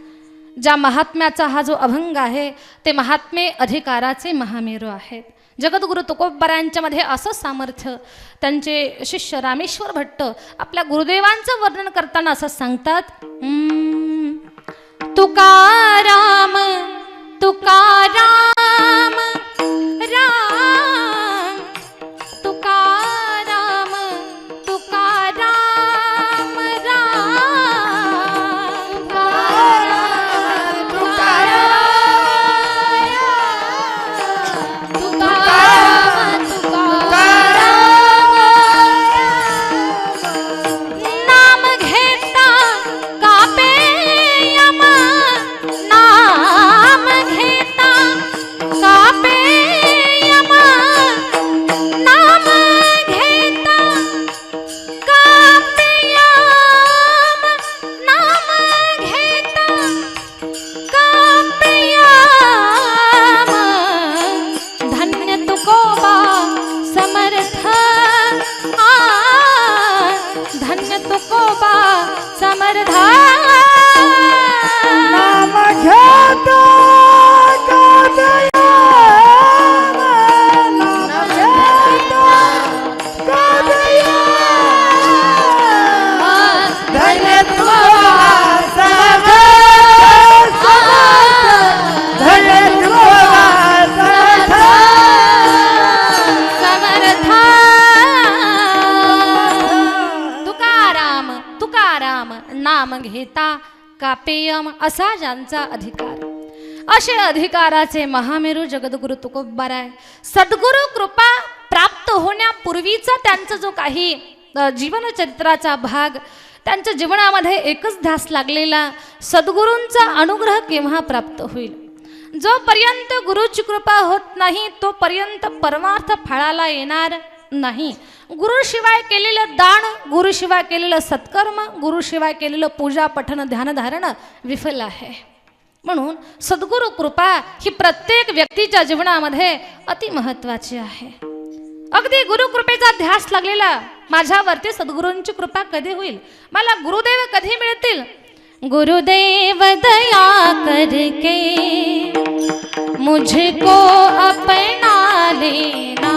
ज्या महात्म्याचा हा जो अभंग आहे ते महात्मे अधिकाराचे महामेरू आहेत. जगद्गुरु तुकोबरायांच्या मध्ये असं सामर्थ्य, त्यांचे शिष्य रामेश्वर भट्ट आपल्या गुरुदेवांचं वर्णन करताना असं सांगतात, तुकाराम तुकाराम राम, तुकाराम तुकाराम राम, नाम घेता कापेयम असा ज्यांचा अधिकार, असे अधिकाराचे महामेरू जगद्गुरु तुकोबराय. सद्गुरु कृपा प्राप्त होण्यापूर्वीचा त्यांचा जो काही जीवनचरित्राचा भाग, त्यांच्या जीवनामध्ये एकच ध्यास लागलेला, सद्गुरूंचा अनुग्रह केव्हा प्राप्त होईल. जोपर्यंत गुरुची कृपा होत नाही तोपर्यंत परमार्थ फळाला येणार नाही. गुरुशिवाय केलेलं दान, गुरुशिवाय केलेलं सत्कर्म, गुरुशिवाय केलेलं पूजा पठन ध्यानधारण विफल आहे. म्हणून सद्गुरु कृपा ही प्रत्येक व्यक्तीच्या जीवनामध्ये अति महत्त्वाची आहे. अगदी गुरुकृपेचा ध्यास लागलेला, माझ्यावरती सद्गुरूंची कृपा कधी होईल, मला गुरुदेव कधी मिळतील. गुरुदेव दया करके मुझको अपना लेना,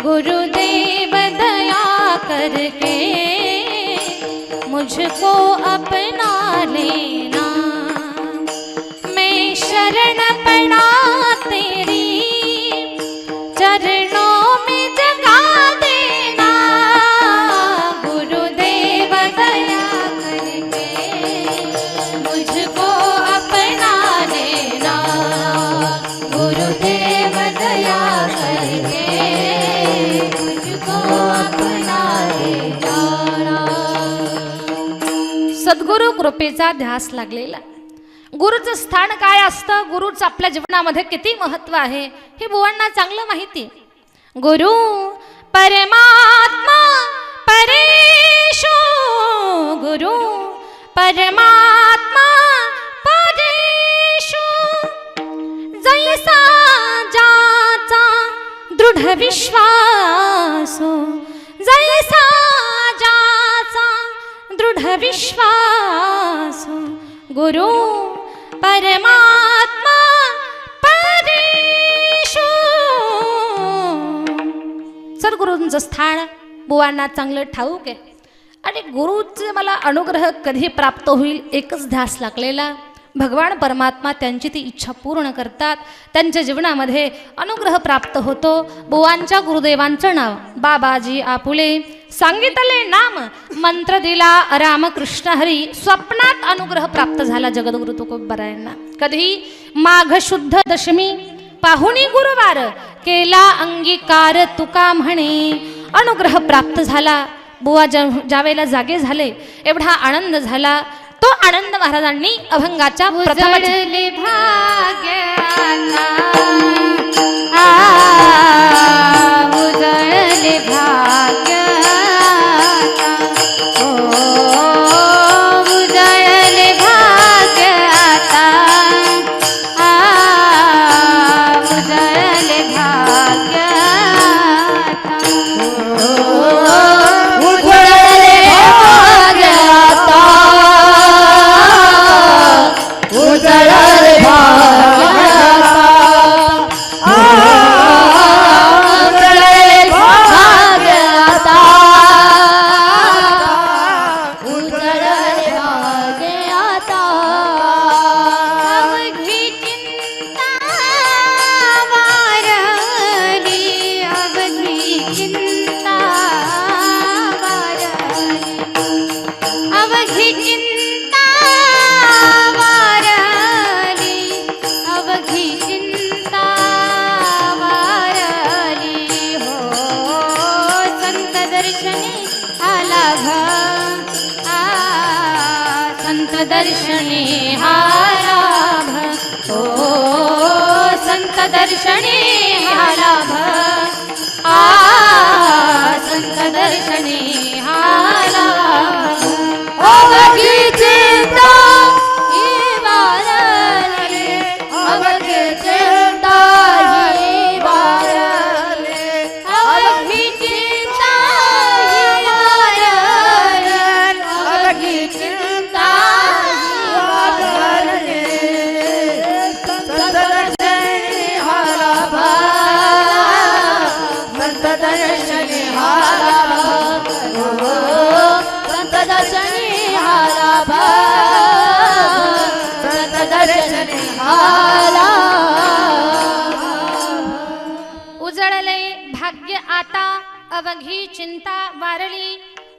गुरुदेव दया करके मुझको अपना लेना, मैं शरण पड़ा तेरी चरणों में जगा देना, गुरुदेव दया करके मुझको अपना लेना, गुरुदेव दया करके सद्गुरु कृपेचा ध्यास लागलेला. गुरुचं स्थान काय असतं, गुरुचं आपल्या जीवनामध्ये किती महत्व आहे हे बुवांना चांगलं माहिती. गुरु परमात्मा परेशो, गुरु परमात्मा परेशो, जैसा जाचा दृढ विश्वासो, जैसा जाचा दृढ विश्वासो, गुरु परमात्मा परेशो. सद्गुरूंचं स्थान बुवांना चांगलं ठाऊक आहे आणि गुरुचे मला अनुग्रह कधी प्राप्त होईल एकच ध्यास लागलेला. भगवान परमात्मा त्यांची ती इच्छा पूर्ण करतात. त्यांच्या जीवनामध्ये अनुग्रह प्राप्त होतो. बुवांच्या गुरुदेवांचं नाव बाबाजी आपुले. सांगितले नाम मंत्र दिला रामकृष्ण हरी. स्वप्नात अनुग्रह प्राप्त झाला जगद्गुरु तुकोबारायांना. कधी माघ शुद्ध दशमी पाहुणी गुरुवार केला अंगीकार तुका म्हणे. अनुग्रह प्राप्त झाला. बुवा ज्यावेळेला जागे झाले एवढा आनंद झाला. तो आनंद महाराजांनी अभंगाच्या प्रथम उजळले भाग्याला उजळले भाग्याला उजळले भाग्याला उजळले भाग्याला दर्शनी हा लाभ. ओ संत दर्शनी हा लाभ. संत दर्शनी हा लाभ. अवघी चिंता ही वारले. अवघी चिंता ही वारले. अवघी चिंता ही वारले. अवघी चिंता उजळले भाग्य आता अवघी चिंता वारली.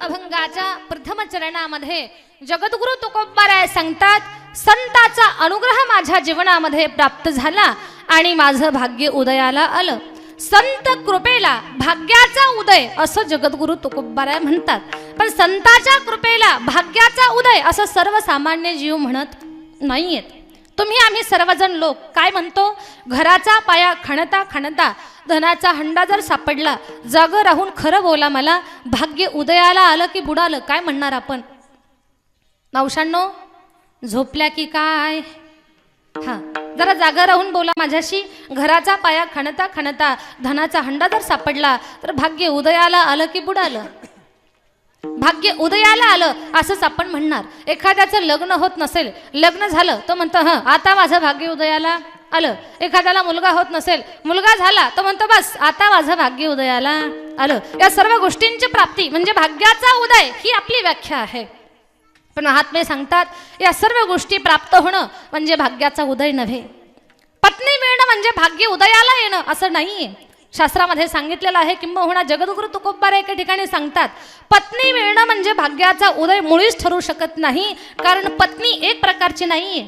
अभंगाच्या प्रथम चरणामध्ये जगद्गुरु तुकोबाराय सांगतात, संताचा अनुग्रह माझ्या जीवनामध्ये प्राप्त झाला आणि माझं भाग्य उदयाला आलं. संत कृपेला भाग्याचा उदय असं जगद्गुरु तुकोबाराय म्हणतात. पण संताच्या कृपेला भाग्याचा उदय असं सर्वसामान्य जीव म्हणत नाहीयेत. तुम्ही आम्ही सर्वजण लोक काय म्हणतो, घराचा पाया खणता खणता धनाचा हंडा जर सापडला, जागं राहून खरं बोला मला, भाग्य उदयाला आलं की बुडालं काय म्हणणार आपण? नवशांनो, झोपल्या की काय? हां, जरा जागा राहून बोला माझ्याशी. घराचा पाया खणता खणता धनाचा हंडा जर सापडला तर भाग्य उदयाला आलं की बुडालं? भाग्य उदयाला आलं असंच आपण म्हणणार. एखाद्याचं लग्न होत नसेल, लग्न झालं तो म्हणतो हं आता माझं भाग्य उदयाला आलं. एखाद्याला मुलगा होत नसेल, मुलगा झाला तो म्हणतो बस आता माझं भाग्य उदयाला आलं. या सर्व गोष्टींची प्राप्ती म्हणजे भाग्याचा उदय ही आपली व्याख्या आहे. पण महात्मे सांगतात या सर्व गोष्टी प्राप्त होणं म्हणजे भाग्याचा उदय नव्हे. पत्नी मिळणं म्हणजे भाग्य उदयाला येणं असं नाहीये. शास्त्रामध्ये सांगितलेलं आहे, किंबहुना जगद्गुरु तुकोबाराय एके ठिकाणी सांगतात, पत्नी मिळणं म्हणजे भाग्याचा उदय मुळीच ठरू शकत नाही. कारण पत्नी एक प्रकारची नाहीये.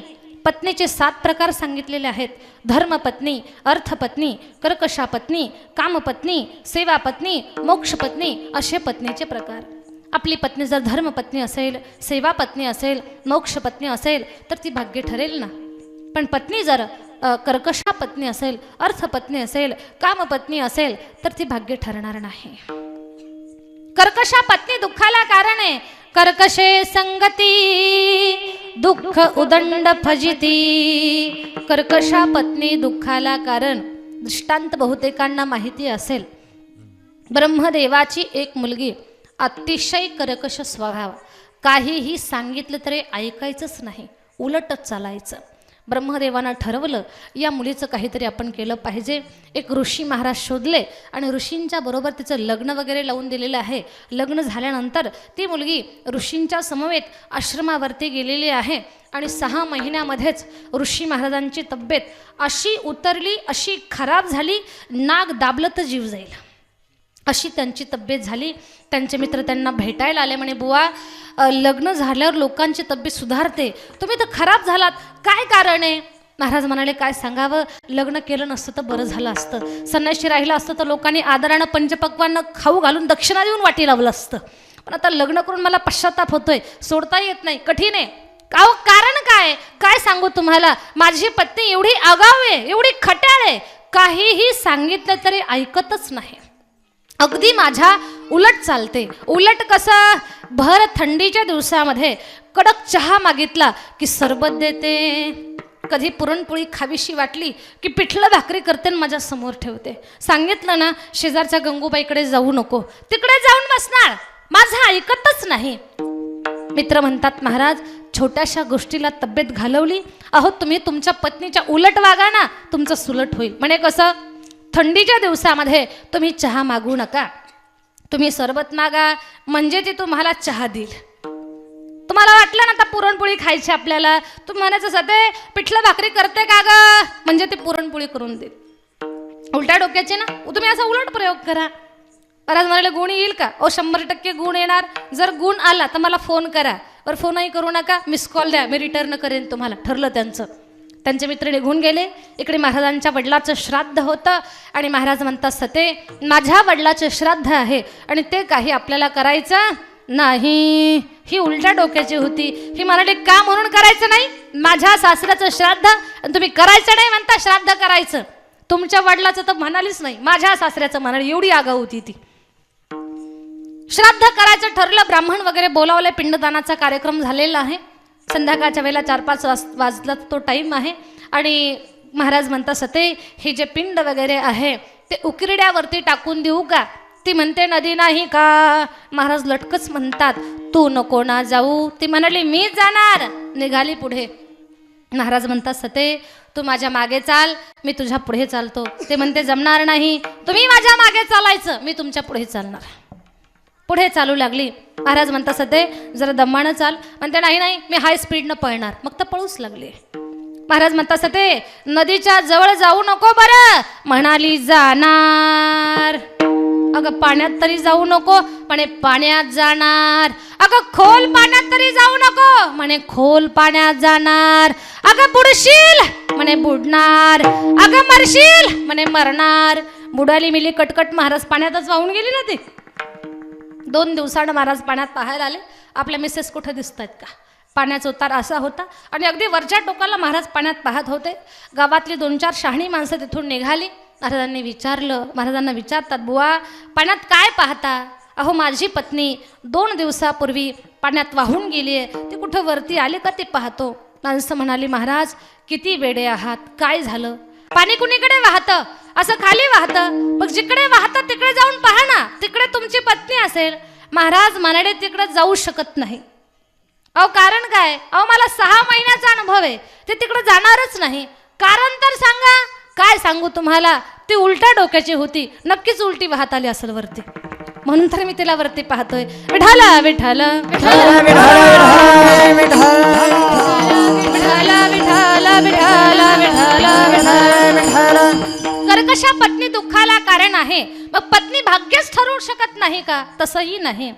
पत्नीचे 7 प्रकार सांगितलेले आहेत. धर्मपत्नी, अर्थपत्नी, कर्कशापत्नी, कामपत्नी, सेवापत्नी, मोक्षपत्नी असे पत्नीचे प्रकार. आपली पत्नी जर धर्मपत्नी असेल, सेवापत्नी असेल, मोक्षपत्नी असेल तर ती भाग्य ठरेल ना. पण पत्नी जर कर्कशा पत्नी असेल, अर्थपत्नी असेल, कामपत्नी असेल तर ती भाग्य ठरणार नाही. कर्कशा पत्नी दुःखाला कारण आहे. कर्कशे संगती दुःख उदंड फजिती. कर्कशा पत्नी दुःखाला कारण. दृष्टांत बहुतेकांना माहिती असेल. ब्रह्मदेवाची एक मुलगी, अतिशय कर्कश स्वभाव. काहीही सांगितलं तरी ऐकायचंच नाही, उलटच चालायचं. ब्रह्मदेवानं ठरवलं या मुलीचं काहीतरी आपण केलं पाहिजे. एक ऋषी महाराज शोधले आणि ऋषींच्या बरोबर तिचं लग्न वगैरे लावून दिलेलं आहे. लग्न झाल्यानंतर ती मुलगी ऋषींच्या समवेत आश्रमावरती गेलेली आहे आणि 6 महिन्यामध्येच ऋषी महाराजांची तब्येत अशी उतरली, अशी खराब झाली, नाक दाबलं तर जीव जाईल अशी त्यांची तब्येत झाली. त्यांचे मित्र त्यांना भेटायला आले. म्हणे बुवा, लग्न झाल्यावर लोकांची तब्येत सुधारते, तुम्ही तर खराब झालात, काय कारण आहे? महाराज म्हणाले, काय सांगावं, लग्न केलं नसतं तर बरं झालं असतं. संन्याशी राहिलं असतं तर लोकांनी आदरानं पंचपक्वांना खाऊ घालून दक्षिणा देऊन वाटी लावलं असतं. पण आता लग्न करून मला पश्चाताप होतोय, सोडता येत नाही, कठीण आहे. अहो कारण काय, काय सांगू तुम्हाला, माझी पत्नी एवढी आगाऊ आहे, एवढी खट्याळ आहे, काहीही सांगितलं तरी ऐकतच नाही, अगदी माझ्या उलट चालते. उलट कसं, भर थंडीच्या दिवसामध्ये कडक चहा मागितला की सरबत देते, कधी पुरणपोळी खावीशी वाटली की पिठलं भाकरी करते आणि माझ्या समोर ठेवते. सांगितलं ना शेजारच्या गंगूबाईकडे जाऊ नको, तिकडे जाऊन बसणार, माझं ऐकतच नाही. मित्र म्हणतात, महाराज छोट्याशा गोष्टीला तब्येत घालवली, अहो तुम्ही तुमच्या पत्नीच्या उलट वागा ना, तुमचं सुलट होईल. म्हणे कसं, थंडीच्या दिवसामध्ये तुम्ही चहा मागू नका, तुम्ही सरबत मागा, म्हणजे ती तुम्हाला चहा देईल. तुम्हाला वाटलं ना आता पुरणपोळी खायची आपल्याला, तुम्ही म्हणायचं सते पिठलं भाकरी करते का ग, म्हणजे ती पुरणपोळी करून देईल. उलट्या डोक्याचे ना, तुम्ही असा उलट प्रयोग करा. महाराज म्हणाले, गुण येईल का? 100% गुण येणार. जर गुण आला तर मला फोन करा, बरं फोनही करू नका, मिस कॉल द्या, मी रिटर्न करेन तुम्हाला. ठरलं त्यांचं. त्यांचे मित्र निघून गेले. इकडे महाराजांच्या वडिलाचं श्राद्ध होतं आणि महाराज म्हणतात, सते माझ्या वडिलाचं श्राद्ध आहे आणि ते काही आपल्याला करायचं नाही. ही उलट्या डोक्याची होती. ही म्हणाली, का म्हणून करायचं नाही? माझ्या सासऱ्याचं श्राद्ध आणि तुम्ही करायचं नाही म्हणता, श्राद्ध करायचं. तुमच्या वडिलाचं तर म्हणालीच नाही, माझ्या सासऱ्याचं म्हणाली, एवढी आगाऊ होती ती. श्राद्ध करायचं ठरलं, ब्राह्मण वगैरे बोलावले, पिंडदानाचा कार्यक्रम झालेला आहे. संध्याकाळच्या वेळेला 4-5 वाजला तो टाईम आहे आणि महाराज म्हणतात, सते हे जे पिंड वगैरे आहे ते उकिरड्यावरती टाकून देऊ का? ती म्हणते, नदी नाही का? महाराज लटकच म्हणतात, तू नको ना जाऊ. ती म्हणाली, मी जाणार. निघाली पुढे. महाराज म्हणतात, सते तू माझ्या मागे चाल, मी तुझ्या पुढे चालतो. ते म्हणते, जमणार नाही, तुम्ही माझ्या मागे चालायचं, मी तुमच्या पुढे चालणार. पुढे चालू लागली. महाराज म्हणतात, सते जरा दमानं चाल. म्हणते, नाही नाही मी हाय स्पीडनं पळणार. मग तर पळूच लागले. महाराज म्हणतात, सते नदीच्या जवळ जाऊ नको बरं. म्हणाली, जाणार. अगं पाण्यात तरी जाऊ नको. म्हणे, पाण्यात जाणार. अगं खोल पाण्यात तरी जाऊ नको. म्हणे, खोल पाण्यात जाणार. अगं बुडशील. म्हणे, बुडणार. अगं मरशील. म्हणे, मरणार. बुडाली मिली कटकट महाराज पाण्यातच वाहून गेली ना ती. 2 दिवसानं महाराज पाण्यात पाहायला आले. आपल्या मिसेस कुठे दिसत आहेत का? पाण्याचा उतार असा होता आणि अगदी वरच्या टोकाला महाराज पाण्यात पाहत होते. गावातली 2-4 शहाणी माणसं तिथून निघाली. महाराजांनी विचारलं, महाराजांना विचारतात, बुवा पाण्यात काय पाहता? अहो माझी पत्नी 2 दिवसापूर्वी पाण्यात वाहून गेली आहे, ती कुठं वरती आली का ते पाहतो. माणसं म्हणाली, महाराज किती वेडे आहात, काय झालं? पाणी कुणीकडे वाहतं? असं खाली वाहतं. मग जिकडे वाहतं तिकडे जाऊन पहा ना, तिकडे तुमची पत्नी असेल. महाराज म्हणाले, तिकडे जाऊ शकत नाही. अहो कारण काय? अहो मला 6 महिन्याचा अनुभव आहे, ते तिकडे जाणारच नाही. कारण तर सांगा. काय सांगू तुम्हाला, ती उलट्या डोक्याची होती, नक्कीच उलटी वाहत आली असेल वरती, म्हणून तर मी तिला वरती पाहतोय. विठाला विठाला विठाला विठाला विठाला विठाला विठाला विठाला विठाला. कर्कशा पत्नी दुःखाला कारण आहे. मग पत्नी भाग्यच ठरवू शकत नाही का? तसंही नाही.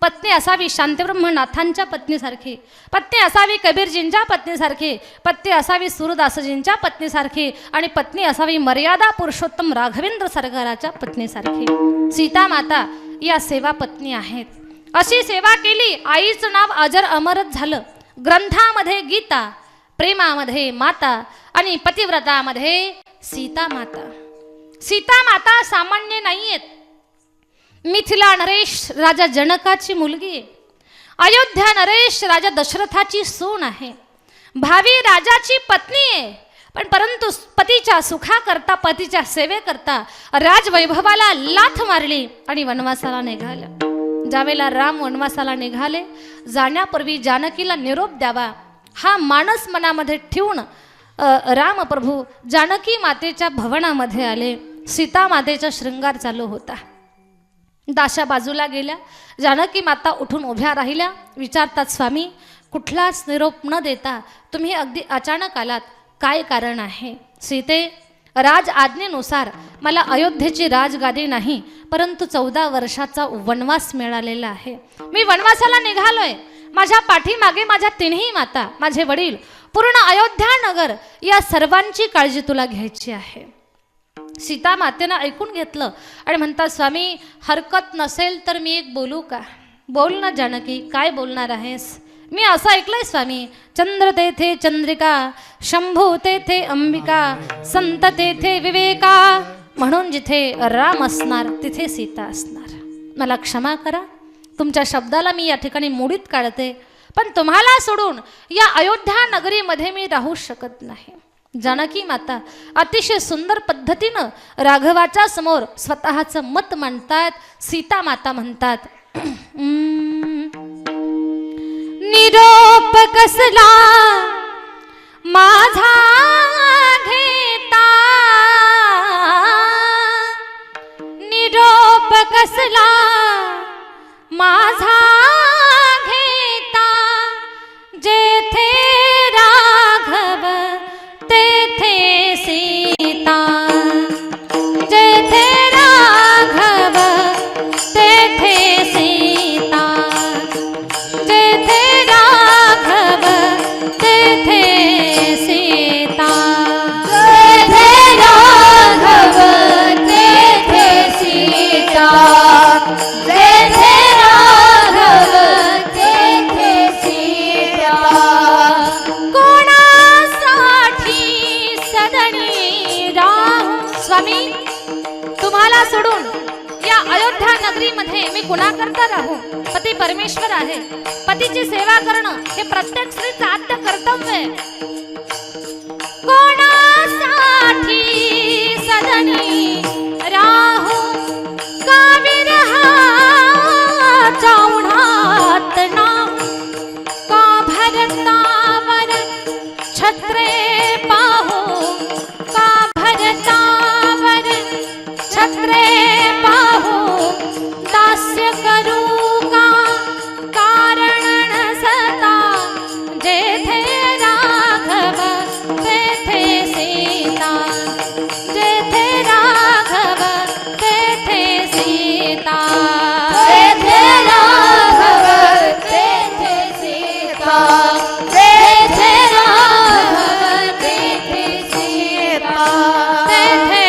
पत्नी असावी शांतीब्रह्मनाथांच्या पत्नीसारखी, पत्नी असावी कबीरजींच्या पत्नीसारखी, पत्नी असावी सूरदासजींच्या पत्नीसारखी आणि पत्नी असावी मर्यादा पुरुषोत्तम राघवेंद्र सरकाराच्या पत्नीसारखी. सीता माता या सेवा पत्नी आहेत. अशी सेवा केली, आईचं नाव अजर अमरच झालं. ग्रंथामध्ये गीता, प्रेमामध्ये माता आणि पतिव्रतामध्ये सीता माता. सीता माता सामान्य नाही आहेत. मिथिला नरेश राजा जनकाची मुलगी आहे. अयोध्या नरेश राजा दशरथाची सून आहे. भावी राजाची पत्नी आहे. पण परंतु पतीच्या सुखाकरता, पतीच्या सेवेकरता राजवैभवाला लाथ मारली आणि वनवासाला निघाला. ज्यावेळेला राम वनवासाला निघाले, जाण्यापूर्वी जानकीला निरोप द्यावा हा मानस मनामध्ये ठेवून रामप्रभू जानकी मातेच्या भवनामध्ये आले. सीता मातेचा शृंगार चालू होता. दाशा बाजूला गेल्या. जानकी माता उठून उभ्या राहिल्या. विचारतात, स्वामी कुठलाच निरोप न देता तुम्ही अगदी अचानक आलात, काय कारण आहे? सीते, राज आज्ञेनुसार मला अयोध्येची राजगादी नाही, परंतु 14 वर्षाचा वनवास मिळालेला आहे. मी वनवासाला निघालोय. माझ्या पाठीमागे माझ्या तिन्ही माता, माझे वडील, पूर्ण अयोध्या नगर या सर्वांची काळजी तुला घ्यायची आहे. सीता मातेनं ऐकून घेतलं आणि म्हणतात, स्वामी हरकत नसेल तर मी एक बोलू का? बोल ना जानकी, काय बोलणार आहेस? मी असं ऐकलंय स्वामी, चंद्र तेथे चंद्रिका, शंभू तेथे अंबिका, संत तेथे विवेका, म्हणून जिथे राम असणार तिथे सीता असणार. मला क्षमा करा, तुमच्या शब्दाला मी या ठिकाणी मोडीत काढते, पण तुम्हाला सोडून या अयोध्या नगरीमध्ये मी राहू शकत नाही. जानकी माता अतिशय सुंदर पद्धतीनं राघवाच्या समोर स्वतःचं मत मांडतात. सीता माता म्हणतात, निरोप कसला माझा घेता, निरोप कसला माझा घेता, जेथे राघव तेथे सीता, जेथे राघव तेथे सीता, जेथे राघव तेथे सीता, जेथे राघव तेथे सीता, जेथे राघव तेथे सीता. कोणासाठी सदनी राहू? स्वामी तुम्हाला सोडून या अयोध्या नगरीमध्ये मी कुणाकरता राहू? पती परमेश्वर आहे. पतीची सेवा करणं हे प्रत्येक स्त्रीचं आद्य कर्तव्य आहे. कोणासाठी सदनी राहू? का विरहाच्या उन्हात नाहू? का भरतावर छत्रे पाहू? का भरतावर छत्रे पाहू? दास्य करू का कारण नसता, जेथे राघव तेथे सीता, जेथे राघव तेथे सीता, जेथे राघव तेथे सीता, जेथे राघव तेथे सीता. तेथे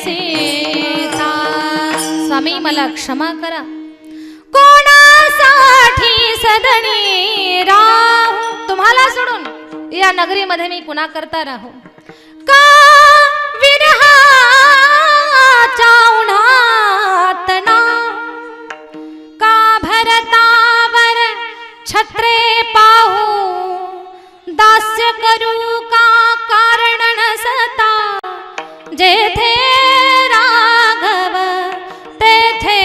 सीता. स्वामी मला क्षमा करा. कोणासाठी सदनी राहू? तुम्हाला सोडून या नगरीमध्ये मी पुन्हा करता राहू? का विरहाच्या उन्हात नाहू? का भरतावर छत्रे पाहू? दास्य करू का कारण नसता, जेथे राघव तेथे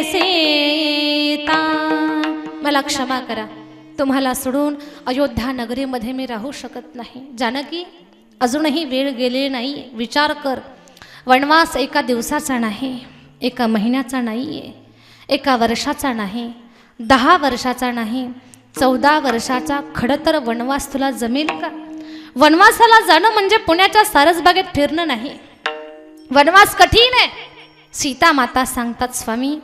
सीता. मला क्षमा करा, तुम्हाला सोडून अयोध्या नगरीमध्ये मी राहू शकत नाही. जानकी अजूनही वेळ गेले नाही. विचार कर, वनवास एका दिवसाचा नाही, एका महिन्याचा नाही आहे, एका वर्षाचा नाही, 10 वर्षाचा नाही, 14 वर्षाचा. खडं तर वनवास तुला जमेल का? वनवासाला जाणं म्हणजे पुण्याच्या सारसबागेत फिरणं नाही. वनवास कठीण आहे. सीता माता सांगतात, स्वामी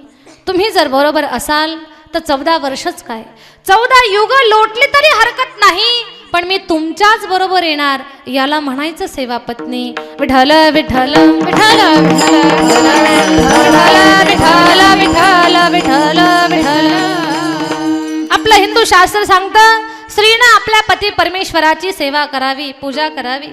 तुम्ही जर बरोबर असाल तर 14 वर्षच काय, 14 युग लोटली तरी हरकत नाही, पण मी तुमच्याच बरोबर येणार. याला म्हणायचं सेवा पत्नी. विठ्ठल विठ्ठल विठ्ठल विठ्ठल विठ्ठल विठ्ठल विठ्ठल विठ्ठल. आपलं हिंदू शास्त्र सांगतं, स्त्रीनं आपल्या पती परमेश्वराची सेवा करावी, पूजा करावी.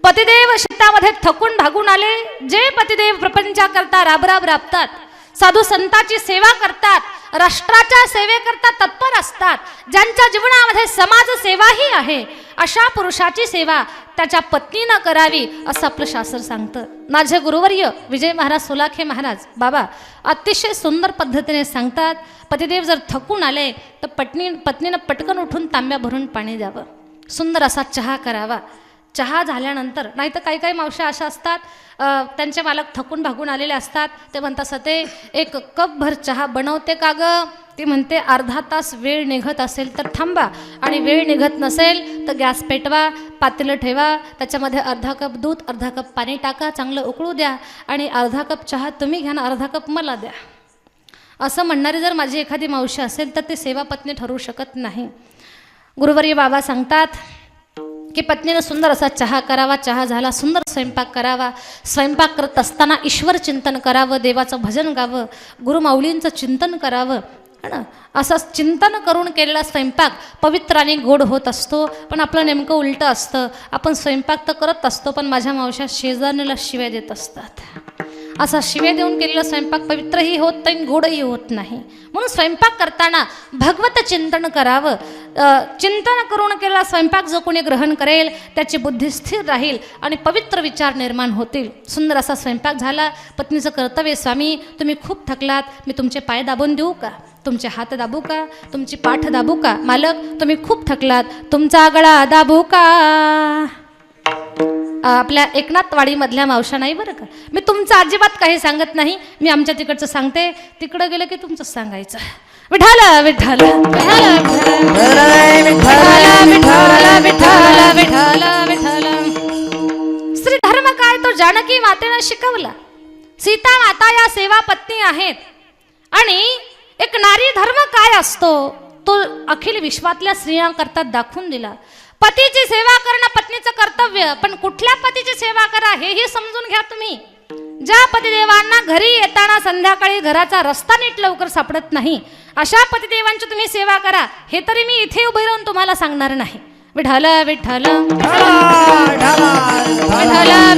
पतिदेव शेतामध्ये थकून भागून आले. जे पतिदेव प्रपंचाकरता राबराब राबतात, साधू संतांची सेवा करतात, राष्ट्राच्या सेवेकरता तत्पर असतात, ज्यांच्या जीवनामध्ये समाज सेवाही आहे, अशा पुरुषाची सेवा त्याच्या पत्नीनं करावी असं आपलं शास्त्र सांगतं. माझे गुरुवर्य विजय महाराज सोलाखे महाराज बाबा अतिशय सुंदर पद्धतीने सांगतात, पतिदेव जर थकून आले तर पत्नीनं पटकन उठून तांब्या भरून पाणी द्यावं, सुंदर असा चहा करावा, चहा झाल्यानंतर, नाही तर काही काही मावश्या अशा असतात त्यांचे मालक थकून भागून आलेले असतात, ते म्हणतात सते एक कपभर चहा बनवते का गं? ती म्हणते अर्धा तास वेळ निघत असेल तर थांबा, आणि वेळ निघत नसेल तर गॅस पेटवा, पातेलं ठेवा, त्याच्यामध्ये अर्धा कप दूध अर्धा कप पाणी टाका, चांगलं उकळू द्या, आणि अर्धा कप चहा तुम्ही घ्या ना अर्धा कप मला द्या. असं म्हणणारी जर माझी एखादी मावशी असेल तर ती सेवा पत्नी ठरू शकत नाही. गुरुवर्य बाबा सांगतात की पत्नीनं सुंदर असा चहा करावा, चहा झाला सुंदर स्वयंपाक करावा, स्वयंपाक करत असताना ईश्वर चिंतन करावं, देवाचं भजन गावं, गुरुमाऊलींचं चिंतन करावं. ना असं चिंतन करून केलेला स्वयंपाक पवित्र आणि गोड होत असतो. पण आपलं नेमकं उलटं असतं, आपण स्वयंपाक तर करत असतो पण माझ्या मावश्या शेजारणीला शिव्या देत असतात. असा शिव्या देऊन केलेला स्वयंपाक पवित्रही होत नाही, गोडही होत नाही. म्हणून स्वयंपाक करताना भगवत चिंतन करावं. चिंतन करून केलेला स्वयंपाक जो कोणी ग्रहण करेल त्याची बुद्धी स्थिर राहील आणि पवित्र विचार निर्माण होतील. सुंदर असा स्वयंपाक झाला, पत्नीचं कर्तव्य, स्वामी तुम्ही खूप थकलात, मी तुमचे पाय दाबून देऊ का, तुमचे हात दाबू का, तुमची पाठ दाबू का? मालक तुम्ही खूप थकलात, तुमचा गळा दाबू का? आपल्या एकनाथवाडीमधल्या मावशा नाही बरं का, मी तुमचं अजिबात काही सांगत नाही, मी आमच्या तिकडचं सांगते, तिकडं गेलं की तुमचं सांगायचं. विठाल विठाल श्री धर्म काय तो जानकी मातेनं शिकवला. सीता माता या सेवा पत्नी आहेत, आणि एक नारी धर्म काय असतो तो अखिल विश्वातल्या स्त्रिया करतात दाखवून दिला. पतीची सेवा करणं पत्नीचं कर्तव्य, पण कुठल्या पतीची सेवा करा हेही समजून घ्या तुम्ही. ज्या पतिदेवांना घरी येताना संध्याकाळी घराचा रस्ता नीट लवकर सापडत नाही अशा पतिदेवांची तुम्ही सेवा करा, हे तरी मी इथे उभे राहून तुम्हाला सांगणार नाही. विठाल विठाल विठाल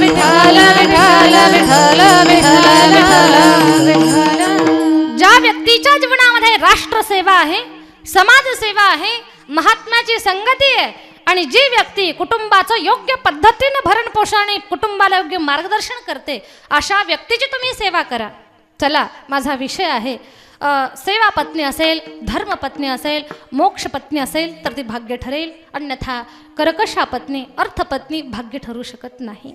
विठाल विठाल विठाल विठाल. ज्या व्यक्तीच्या जीवनामध्ये राष्ट्रसेवा आहे, समाजसेवा आहे, महात्म्याची संगती आहे, आणि जी व्यक्ती कुटुंबाचं योग्य पद्धतीने भरण पोषण आणि कुटुंबाला योग्य मार्गदर्शन करते अशा व्यक्तीची तुम्ही सेवा करा. चला माझा विषय आहे सेवा पत्नी असेल, धर्मपत्नी असेल, मोक्ष पत्नी असेल तर ती भाग्य ठरेल, अन्यथा कर्कशा पत्नी, अर्थपत्नी भाग्य ठरू शकत नाही.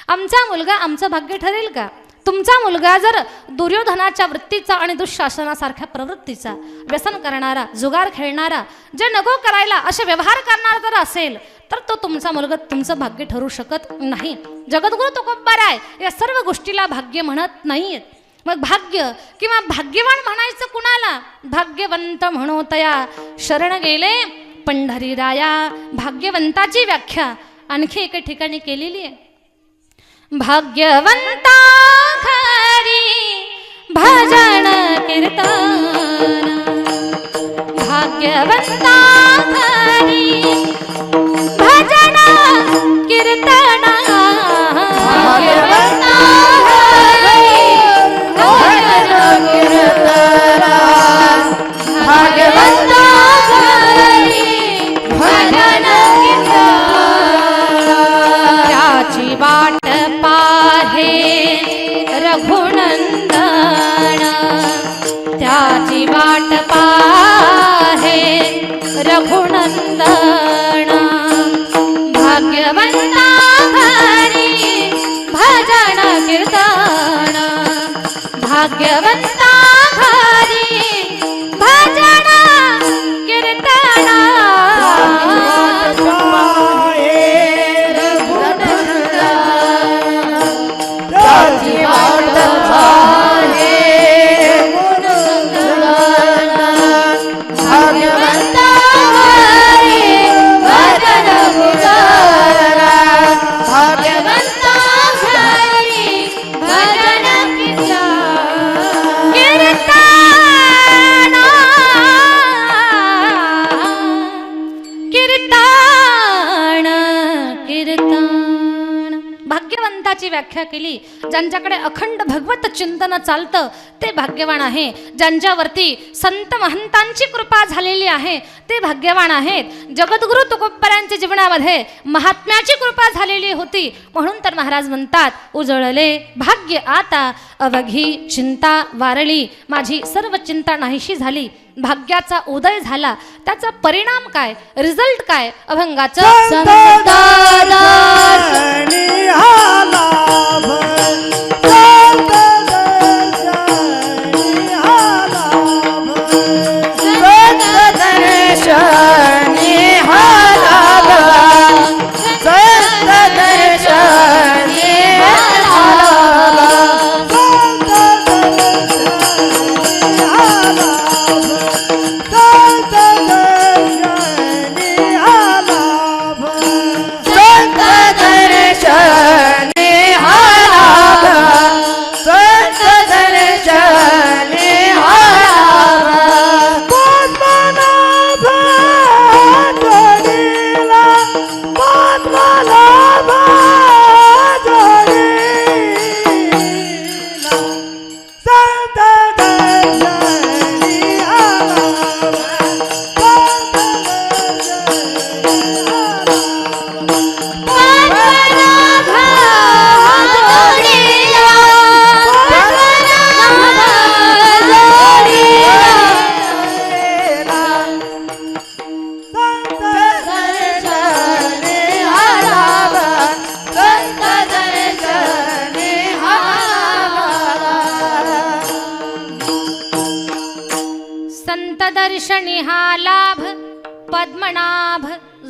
आमचा मुलगा आमचं भाग्य ठरेल का? तुमचा मुलगा जर दुर्योधनाच्या वृत्तीचा आणि दुःशासनासारख्या प्रवृत्तीचा, व्यसन करणारा, जुगार खेळणारा, जे नको करायला असे व्यवहार करणारा जर असेल तर तो तुमचा मुलगा तुमचं भाग्य ठरू शकत नाही. जगद्गुरु तुकोबाराय या सर्व गोष्टीला भाग्य म्हणत नाहीयेत. मग भाग्य किंवा भाग्यवान म्हणायचं कुणाला? भाग्यवंत म्हणो तया शरण गेले पंढरीराया. भाग्यवंताची व्याख्या आणखी एका ठिकाणी केलेली आहे. भाग्यवंता खरी भजन कीर्तन, भाग्यवंता खरी भजन कीर्तन, भाग्यवंता खरी भजन कीर्तन, भाग्यवंता खरी भजन कीर्तन. त्याची वाट पाहे रघुनंदन, त्याची वाट पाहे रघुनंदन. भाग्यवंता हरी भजन कीर्तन, भाग्यवंता हरी भजन कीर्तन. भाग्यवंताची व्याख्या केली, ज्यांच्याकडे अखंड भगवत चिंतन चालतं ते भाग्यवान आहे. ज्यांच्यावरती संत महंतांची कृपा झालेली आहे ते भाग्यवान आहेत. जगद्गुरु तुकोबारायांच्या जीवनामध्ये महात्म्याची कृपा झालेली होती, म्हणून तर महाराज म्हणतात उजळले भाग्य आता, अवघी चिंता वारली, माझी सर्व चिंता नाहीशी झाली. भाग्याचा उदय झाला, त्याचा परिणाम काय, रिझल्ट काय, अभंगाचं दर्शनी हा लाभ, संत दर्शनी हा लाभ, संत दर्शनी हा लाभ, संत दर्शनी हा लाभ, संत दर्शनी हा लाभ, संत दर्शनी हा लाभ, संत दर्शनी हा लाभ, संत दर्शनी हा लाभ, पद्मनाभ जोडीला, पद्मनाभ जोडीला, संत दर्शनी हा लाभ, संत दर्शनी हा लाभ, संत दर्शनी हा लाभ, पद्मनाभ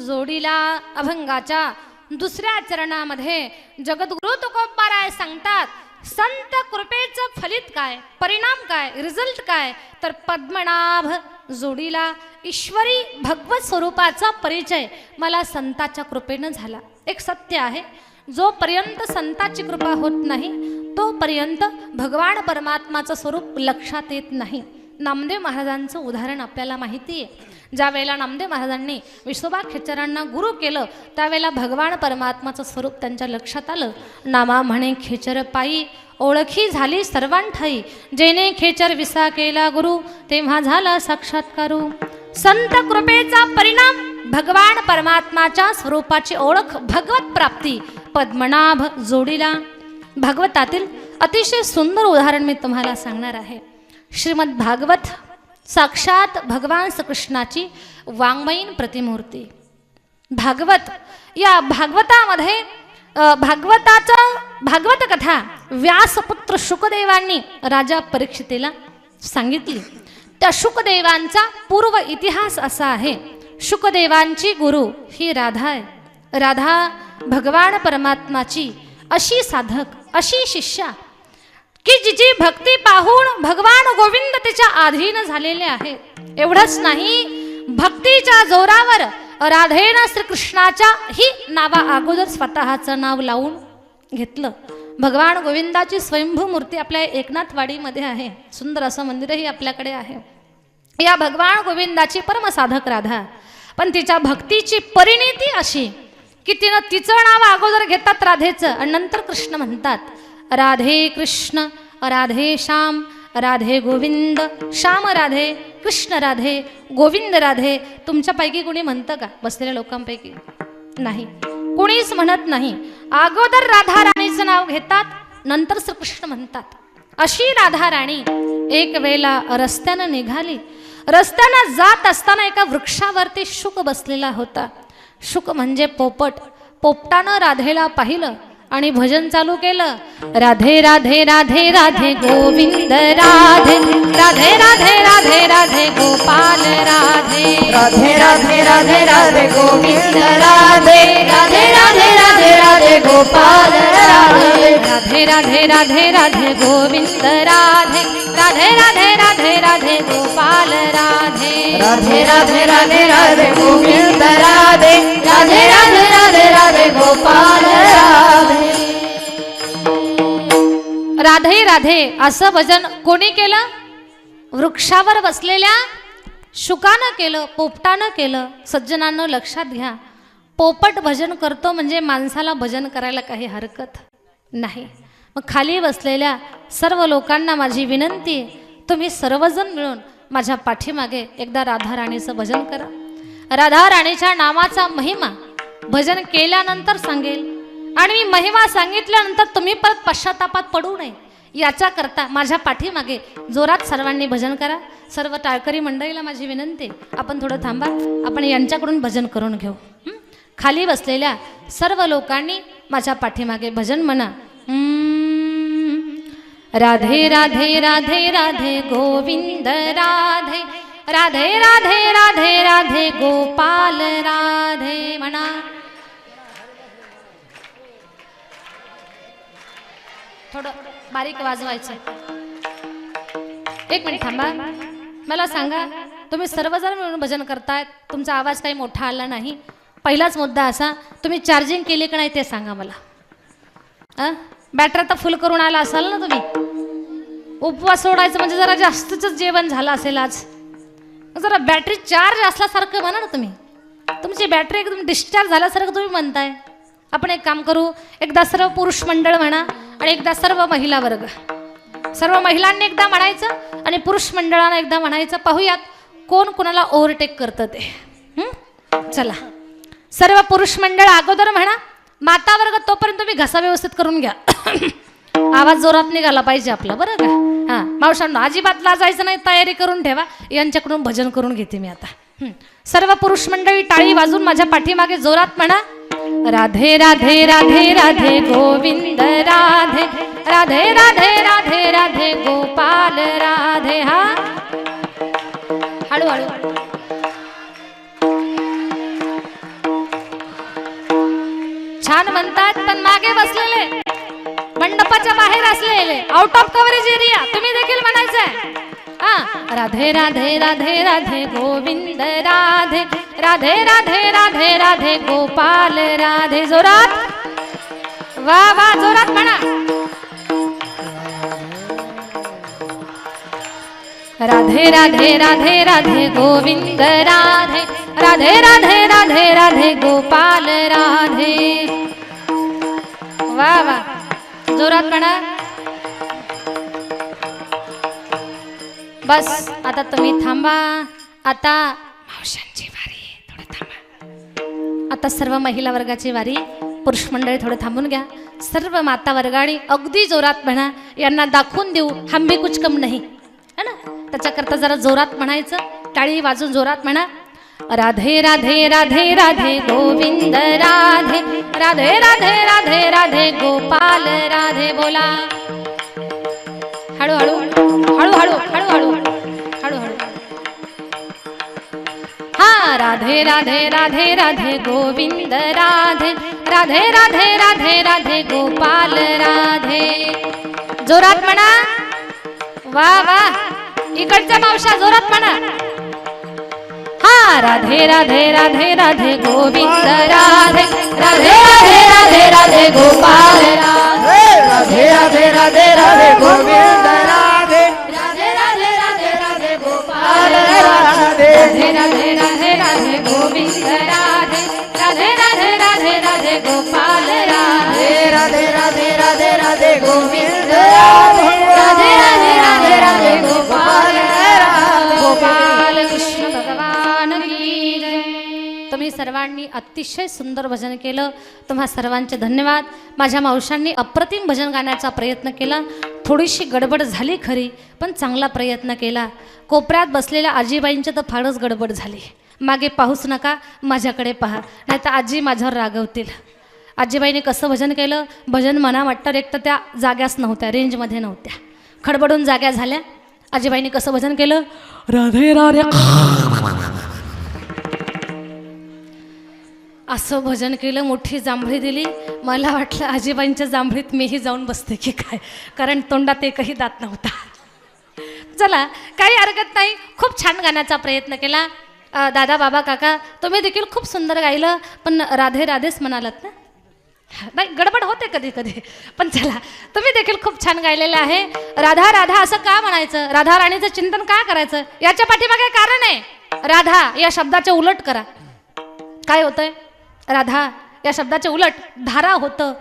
जोडीला. अभंगाच्या दुसऱ्या चरणामध्ये जगद्गुरु तुकोबाराय सांगतात, संत कृपेचं फलित काय, परिणाम काय, रिझल्ट काय, तर पद्मनाभ जोडीला. ईश्वरी भगवत स्वरूपाचा परिचय मला संताच्या कृपेनं झाला. एक सत्य आहे, जोपर्यंत संताची कृपा होत नाही तोपर्यंत भगवान परमात्माचं स्वरूप लक्षात येत नाही. नामदेव महाराजांचं उदाहरण आपल्याला माहिती आहे. ज्या वेळेला नामदेव महाराजांनी विश्वोबा खेचरांना गुरु केलं त्यावेळेला भगवान परमात्माचं स्वरूप त्यांच्या लक्षात आलं. नामा म्हणे खेचर पायी, ओळखी झाली सर्वांठाई, जेने खेचर विसा केला गुरु, तेव्हा झाला साक्षात्कारू. संत कृपेचा परिणाम भगवान परमात्माच्या स्वरूपाची ओळख, भगवत प्राप्ती, पद्मनाभ जोडीला. भागवतातील अतिशय सुंदर उदाहरण मी तुम्हाला सांगणार आहे. श्रीमद भागवत साक्षात भगवान श्रीकृष्णाची वाङ्मयीन प्रतिमूर्ती. भागवत, या भागवतामध्ये भागवत कथा व्यासपुत्र शुकदेवांनी राजा परीक्षितीला सांगितली. त्या शुकदेवांचा पूर्व इतिहास असा आहे. शुकदेवांची गुरु ही राधा आहे. राधा भगवान परमात्माची अशी साधक, अशी शिष्या की जिची भक्ती पाहून भगवान गोविंद तिच्या अधीन झालेले आहेत. एवढंच नाही, भक्तीच्या जोरावर राधेनं श्रीकृष्णाच्या ही नावा अगोदर स्वतःचं नाव लावून घेतलं. भगवान गोविंदाची स्वयंभू मूर्ती आपल्या एकनाथवाडीमध्ये आहे. सुंदर असं मंदिरही आपल्याकडे आहे. या भगवान गोविंदाची परमसाधक राधा, पण तिच्या भक्तीची परिणिती अशी की तिनं तिचं नाव अगोदर घेतात राधेचं आणि नंतर कृष्ण म्हणतात. राधे कृष्ण, राधे श्याम, राधे गोविंद, श्याम राधे, कृष्ण राधे, गोविंद राधे. तुमच्यापैकी कोणी म्हणतं का? बसलेल्या लोकांपैकी नाही, कोणीच म्हणत नाही. अगोदर राधा राणीचं नाव घेतात, नंतर श्रीकृष्ण म्हणतात. अशी राधा राणी एक वेळेला रस्त्यानं निघाली. रस्त्यानं जात असताना एका वृक्षावरती शुक बसलेला होता. शुक म्हणजे पोपट. पोपटानं राधेला पाहिलं आणि भजन चालू केलं. राधे राधे राधे राधे गोविंद राधे, राधे राधे राधे राधे गोपाल राधे, राधे राधे राधे राधे गोविंद राधे, राधे राधे राधे राधे गोपाल राधे, राधे राधे राधे राधे गोविंद राधे, राधे राधे राधे राधे गोपाल राधे, राधे राधे राधे राधे गोविंद राधे, राधे राधे राधे राधे गोपाल राधे. राधे राधे असं भजन कोणी केलं? वृक्षावर बसलेल्या शुकानं केलं, पोपटानं केलं. सज्जनांनो लक्षात घ्या, पोपट भजन करतो म्हणजे माणसाला भजन करायला काही हरकत नाही. मग खाली बसलेल्या सर्व लोकांना माझी विनंती आहे, तुम्ही सर्वजण मिळून माझ्या पाठीमागे एकदा राधा राणीचं भजन करा. राधा राणीच्या नामाचा महिमा भजन केल्यानंतर सांगेल. आणि मी महिमा सांगितल्यानंतर तुम्ही परत पश्चातापात पडू नये याच्याकरता माझ्या पाठीमागे जोरात सर्वांनी भजन करा. सर्व टाळकरी मंडळीला माझी विनंती, आपण थोडं थांबा, आपण यांच्याकडून भजन करून घेऊ. खाली बसलेल्या सर्व लोकांनी माझ्या पाठीमागे भजन म्हणा. राधे राधे राधे राधे गोविंद राधे राधे राधे राधे राधे गोपाल राधे म्हणा. थोडं बारीक वाजवायचं. एक मिनिट थांबा, मला सांगा, तुम्ही सर्वजण मिळून भजन करतायत, तुमचा आवाज काही मोठा आला नाही. पहिलाच मुद्दा असा, तुम्ही चार्जिंग केली का नाही ते सांगा मला. बॅटरी तर फुल करून आला असाल ना तुम्ही. उपवास सोडायचं म्हणजे जरा जास्तच जेवण झालं असेल आज. जरा बॅटरी चार्ज असल्यासारखं म्हणा ना तुम्ही. तुमची बॅटरी एकदम डिस्चार्ज झाल्यासारखं तुम्ही म्हणताय. आपण एक काम करू, एकदा सर्व पुरुष मंडळ म्हणा आणि एकदा सर्व महिला वर्ग. सर्व महिलांनी एकदा म्हणायचं आणि पुरुष मंडळानं एकदा म्हणायचं. पाहूयात कोण कोणाला ओव्हरटेक करतं ते. चला, सर्व पुरुष मंडळ अगोदर म्हणा. माता वर्ग तोपर्यंत तुम्ही घसा व्यवस्थित करून घ्या. आवाज जोरात निघाला पाहिजे आपला, बरं का. हां मावशांनो, अजिबात लाजायचं नाही, तयारी करून ठेवा. यांच्याकडून भजन करून घेते मी आता. सर्व पुरुष मंडळी टाळी वाजून माझ्या पाठीमागे जोरात म्हणा. राधे राधे राधे राधे गोविंद राधे राधे राधे राधे राधे गोपाल राधे. हा हळूहळू छान म्हणतात, पण मागे बसलेले, मंडपाच्या बाहेर असलेले, आउट ऑफ कव्हरेज एरिया, तुम्ही देखील म्हणायचंय. हा राधे राधे राधे राधे गोविंद राधे राधे राधे राधे राधे गोपाल राधे. जोरात, वा वा, जोरात म्हणा. राधे राधे राधे राधे गोविंद राधे राधे राधे राधे राधे गोपाल राधे. वा वा, जोरात म्हणा. बस आता तुम्ही थांबा. आता मावशांची वारी, थोडं थांबा. आता सर्व महिला वर्गाची वारी, पुरुष मंडळी थोडं थांबून घ्या. सर्व माता वर्गाने अगदी जोरात म्हणा. यांना दाखवून देऊ हम भी कुछ कम नहीं, है ना. त्याच्याकरता जरा जोरात म्हणायचं, टाळी वाजून जोरात म्हणा. राधे राधे राधे राधे गोविंद राधे राधे राधे राधे राधे गोपाल राधे. बोला हळूहळू हळूहळू हळूहळू हळूहळू. हा राधे राधे राधे राधे गोविंद राधे राधे राधे राधे राधे गोपाल राधे. जोरात म्हणा. वा वा, इकडच्या मावशा जोरात म्हणा. हा राधे राधे राधे राधे गोविंद राधे राधे राधे राधे राधे गोपाल राधे. राधे राधे राधे राधे गोविंद राधे राधे राधे राधे राधे गोपाल राधे. राधे राधे राधे राधे गोविंद राधे राधे राधे राधे राधे गोपाल राधे. राधे राधे राधे राधे गोविंद राधे राधे राधे राधे गोपाल राधे. गोपाल कृष्ण भगवान की जय. तुम्ही सर्वांनी अतिशय सुंदर भजन केलं. तुम्हा सर्वांचे धन्यवाद. माझ्या मावशांनी अप्रतिम भजन गाण्याचा प्रयत्न केला. थोडीशी गडबड झाली खरी, पण चांगला प्रयत्न केला. कोपऱ्यात बसलेल्या आजीबाईंची तर फारच गडबड झाली. मागे पाहूच नका, माझ्याकडे पहा, नाही तर आजी माझ्यावर रागवतील. आजीबाईने कसं भजन केलं, भजन म्हणा वाटतं, एक तर त्या जाग्याच नव्हत्या, रेंजमध्ये नव्हत्या, खडबडून जाग्या झाल्या. आजीबाईने कसं भजन केलं, राधे राधे असं भजन केलं. मोठी जांभळी दिली. मला वाटलं आजीबाईंच्या जांभळीत मीही जाऊन बसते की काय, कारण तोंडात एकही दात नव्हता. चला, काही हरकत नाही. खूप छान गाण्याचा प्रयत्न केला. दादा, बाबा, काका, तुम्ही देखील खूप सुंदर गायलं, पण राधे राधेच म्हणालात ना. नाही, गडबड होते कधी कधी, पण चला, तुम्ही देखील खूप छान गायलेलं आहे. राधा राधा असं का म्हणायचं, राधा राणीचं चिंतन का करायचं, याच्या पाठीमागे कारण आहे. राधा या शब्दाचे उलट करा. काय होतंय, राधा या शब्दाचे उलट धारा होतं.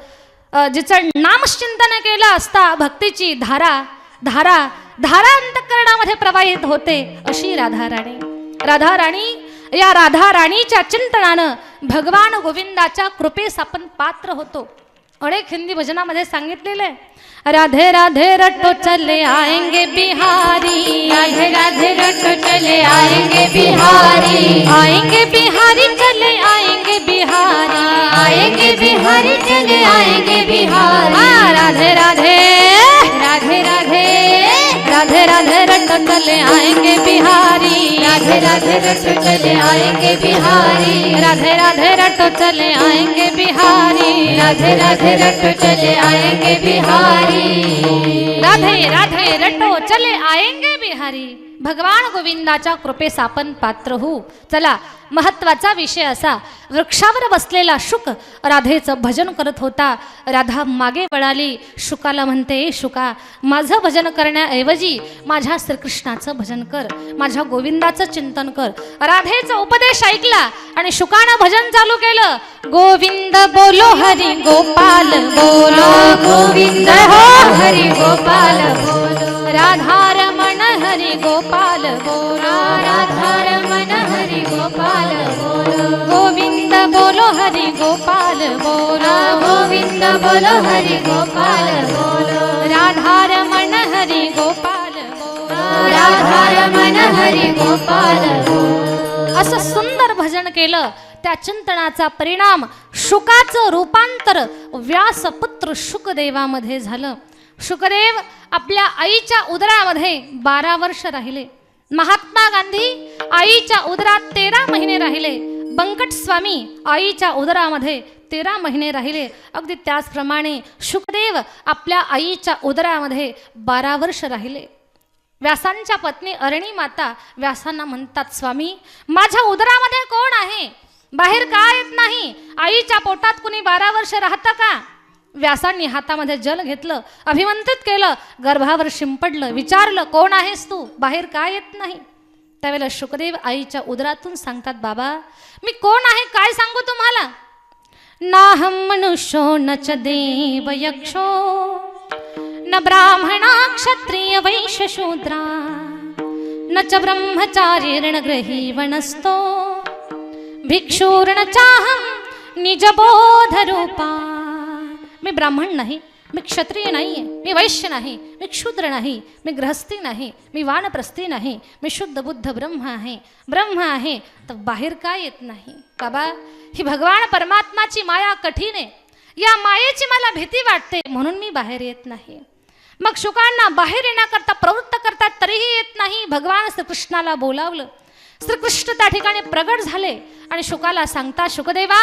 जिचं नामचिंतन केलं असता भक्तीची धारा धारा धारा अंतःकरणामध्ये प्रवाहित होते, अशी राधा राणी. राधा राणी, या राधा राणीच्या चिंतनानं भगवान गोविंदाच्या कृपेस आपण पात्र होतो. अनेक हिंदी भजनामध्ये सांगितलेले राधे राधे रटो चले आएंगे बिहारी, राधे राधे रटो चले आएंगे बिहारी, आएंगे बिहारी चले आएंगे बिहारी, आएंगे बिहारी चले आएंगे बिहारी। राधे राधे राधे राधे राधे राधे रटो चले आएंगे बिहारी, राधे राधे रटो चले आएंगे बिहारी, राधे राधे रटो चले आएंगे बिहारी, राधे राधे रटो चले आएंगे बिहारी, राधे राधे रटो चले आएंगे बिहारी। भगवान गोविंदाच्या कृपेस आपण पात्र होऊ। चला, महत्वाचा विषय असा, वृक्षावर बसलेला शुक राधेचं भजन करत होता। राधा मागे वळाली, शुकाला म्हणते, शुका, माझं भजन करण्याऐवजी माझ्या श्रीकृष्णाचं भजन कर, माझ्या गोविंदाचं चिंतन कर। राधेचा उपदेश ऐकला आणि शुकानं भजन चालू केलं, गोविंद बोलो हरी गोपाल बोलो, गोविंद हो हरि गोपाल बोलो, राधारमण हरि गोपाल बोलो, राधारमण हरि गोपाल बोलो, गोविंद बोलो हरि गोपाल बोलो, गोविंद बोलो हरि गोपाल बोलो, राधारमण हरि गोपाल बोलो, राधारमण हरि गोपाल बोलो। असं सुंदर भजन केलं। त्या चिंतनाचा परिणाम शुकाचं रूपांतर व्यासपुत्र शुकदेवामध्ये झालं। शुकदेव आपल्या आईच्या उदरामध्ये 12 वर्ष राहिले। महात्मा गांधी आईच्या उदरात 13 महिने राहिले। बंकट स्वामी आईच्या उदरामध्ये 13 महिने राहिले। अगदी त्याचप्रमाणे शुकदेव आपल्या आईच्या उदरामध्ये 12 वर्ष राहिले। व्यासांच्या पत्नी अरणी माता व्यासांना म्हणतात, स्वामी, माझ्या उदरामध्ये कोण आहे? बाहेर का येत नाही? आईच्या पोटात कुणी 12 वर्ष राहतं का? व्यासांनी हातामध्ये जल घेतलं, अभिमंत्रित केलं, गर्भावर शिंपडलं, विचारलं, कोण आहेस तू? बाहेर का येत नाही? त्यावेळेला शुकदेव आईच्या उदरातून सांगतात, बाबा, मी कोण आहे काय सांगू तुम्हाला? नाहं मनुष्यो न च देव यक्षो न ब्राह्मणा क्षत्रिय वैश्य शूद्रा न च ब्रह्मचारीर्ण गृही वनस्तो भिक्षुर्ण चाहं निजबोध रूपा। मी ब्राह्मण नाही, मी क्षत्रिय नाही आहे, मी वैश्य नाही, मी क्षुद्र नाही, मी गृहस्थी नाही, मी वानप्रस्थी नाही, मी शुद्ध बुद्ध ब्रह्म आहे, तर बाहेर काय येत नाही? बाबा, ही भगवान परमात्माची माया कठीण आहे, या मायेची मला भीती वाटते, म्हणून मी बाहेर येत नाही। मग शुकांना बाहेर येण्याकरता प्रवृत्त करतात, तरीही येत नाही। भगवान श्रीकृष्णाला बोलावलं, श्रीकृष्ण त्या ठिकाणी प्रगट झाले आणि शुकाला सांगतात, शुकदेवा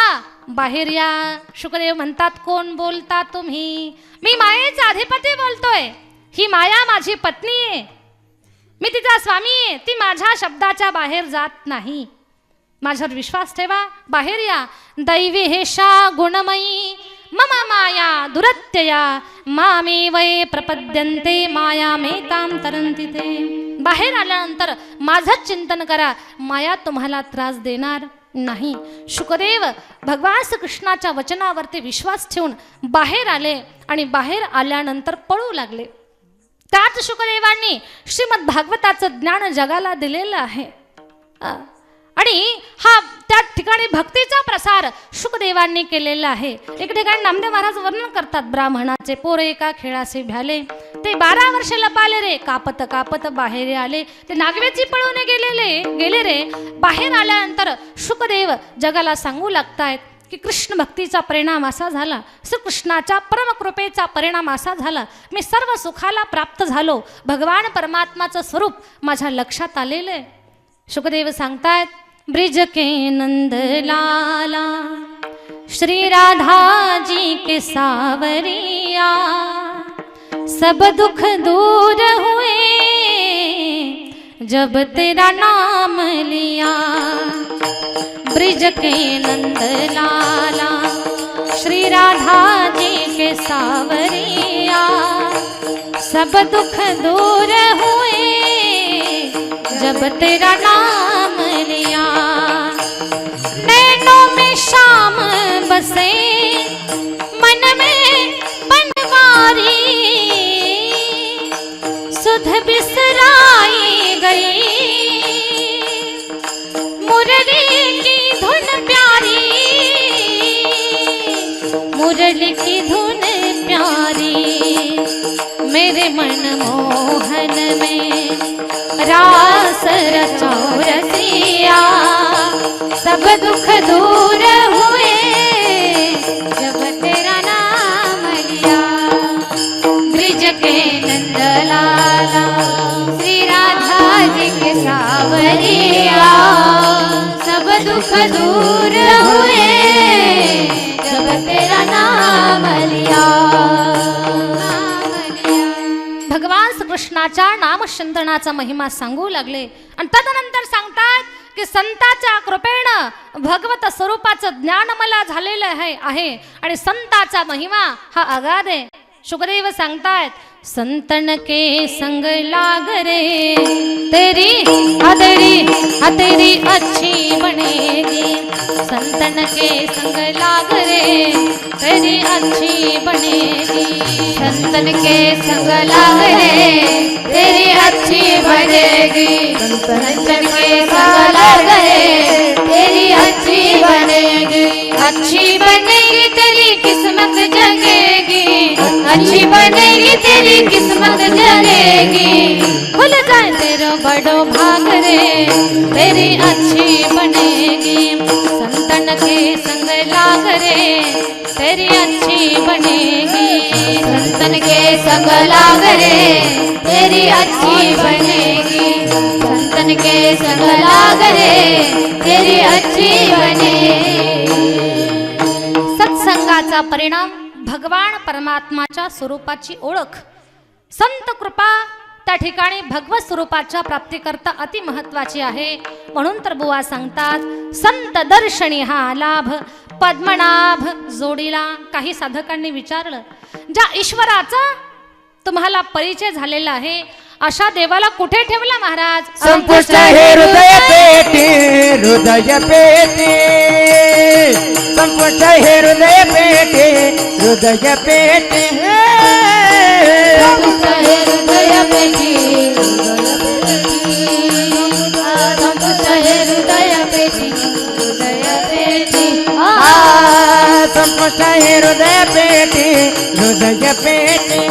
बाहेर या। शुकदेव म्हणतात, कोण बोलता तुम्ही? मी मायेचा अधिपती बोलतोय, ही माया माझी पत्नी आहे, मी तिचा स्वामी आहे, ती माझ्या शब्दाच्या बाहेर जात नाही, माझ्यावर विश्वास ठेवा, बाहेर या। दैवी हेषा गुणमयी मम माया दुरत्यया मामे वै प्रपद्यन्ते माया मेतां तरन्ति ते। बाहेर आल्यानंतर माझंच चिंतन करा, माया तुम्हाला त्रास देणार नाही। शुकदेव भगवान श्रीकृष्णाच्या वचनावरती विश्वास ठेवून बाहेर आले आणि बाहेर आल्यानंतर पळू लागले। त्याच शुकदेवांनी श्रीमद भागवताचं ज्ञान जगाला दिलेलं आहे आणि हा त्या ठिकाणी भक्तीचा प्रसार शुकदेवांनी केलेला आहे। एक ठिकाणी नामदेव महाराज वर्णन करतात, ब्राह्मणाचे पोरे एका खेळासे भ्याले, ते 12 वर्ष लपाले रे, कापत कापत बाहेर आले, ते नागवेची पळून गेले रे। बाहेर आल्यानंतर शुकदेव जगाला सांगू लागतायत की कृष्ण भक्तीचा परिणाम असा झाला, श्रीकृष्णाच्या परमकृपेचा परिणाम असा झाला, मी सर्व सुखाला प्राप्त झालो, भगवान परमात्माचं स्वरूप माझ्या लक्षात आलेलं आहे। शुकदेव सांगतायत, ब्रिज के नंद लाला श्री राधा जी के सावरिया सब दुख दूर हुए जब तेरा नाम लिया। ब्रिज के नंद लाला श्री राधा जी के सावरिया सब दुख दूर हुए जब तेरा नाम लिया। नैनों में शाम बसे मन में बनवारी सुध बिसराई गई मुरली की धुन प्यारी मुरली की धुन प्यारी, मेरे मनमोहन में रास रचाओ रसिया। सब दुख दूर हुए जब तेरा नाम लिया। ब्रिज के नंदलाला श्री राधा जी के सावरिया, सब दुख दूर हुए जब तेरा नाम लिया। भगवान श्रीकृष्णाच्या नामचिंतनाचा महिमा सांगू लागले आणि तदनंतर सांगतात की संताच्या कृपेनं भगवत स्वरूपाचं ज्ञान मला झालेलं आहे आणि संताचा महिमा हा अगाध आहे। शुकदेव सांगतायत संतन के संग लाग रे तेरी तेरी अच्छी बनेगी। संतन के संग लाग रे तेरी अच्छी बनेगी। संतन के संग लाग रे तेरी अच्छी बनेगी। संतन के संग लाग रे तेरी अच्छी बनेगी। अच्छी बनेगी तेरी किस्मत जगेगी। अच्छी बनेगी तेरी किस्मत जगेगी। खुल जाए तेरा बड़ो भाग रे तेरी अच्छी बनेगी। संतन के संग लाग रे तेरी अच्छी बनेगी। संतन के संग लाग रे तेरी अच्छी बनेगी। संतन के संग लाग रे तेरी अच्छी बनेगी। सत्संगाचा परिणाम भगवान परमात्माच्या स्वरूपाची ओळख। संत कृपा त्या ठिकाणी भगवत स्वरूपाच्या प्राप्तीकरता अति महत्वाची आहे। म्हणून तर बुवा सांगतात संत दर्शनी हा लाभ पद्मनाभ जोडीला। काही साधकांनी विचारलं ज्या ईश्वराचा तुम्हाला परिचय झालेला आहे अशा देवाला कुठे ठेवला महाराज? संपुष्ट हे हृदय पेटी, हृदय पेटी। संपुष्ट हे हृदय पेटी, हृदय पेटी। संपुष्ट हे हृदय पेटी, संपुष्ट हे हृदय पेटी, हृदय पेटी। संपुष्ट हे हृदय पेटी, हृदय पेटी।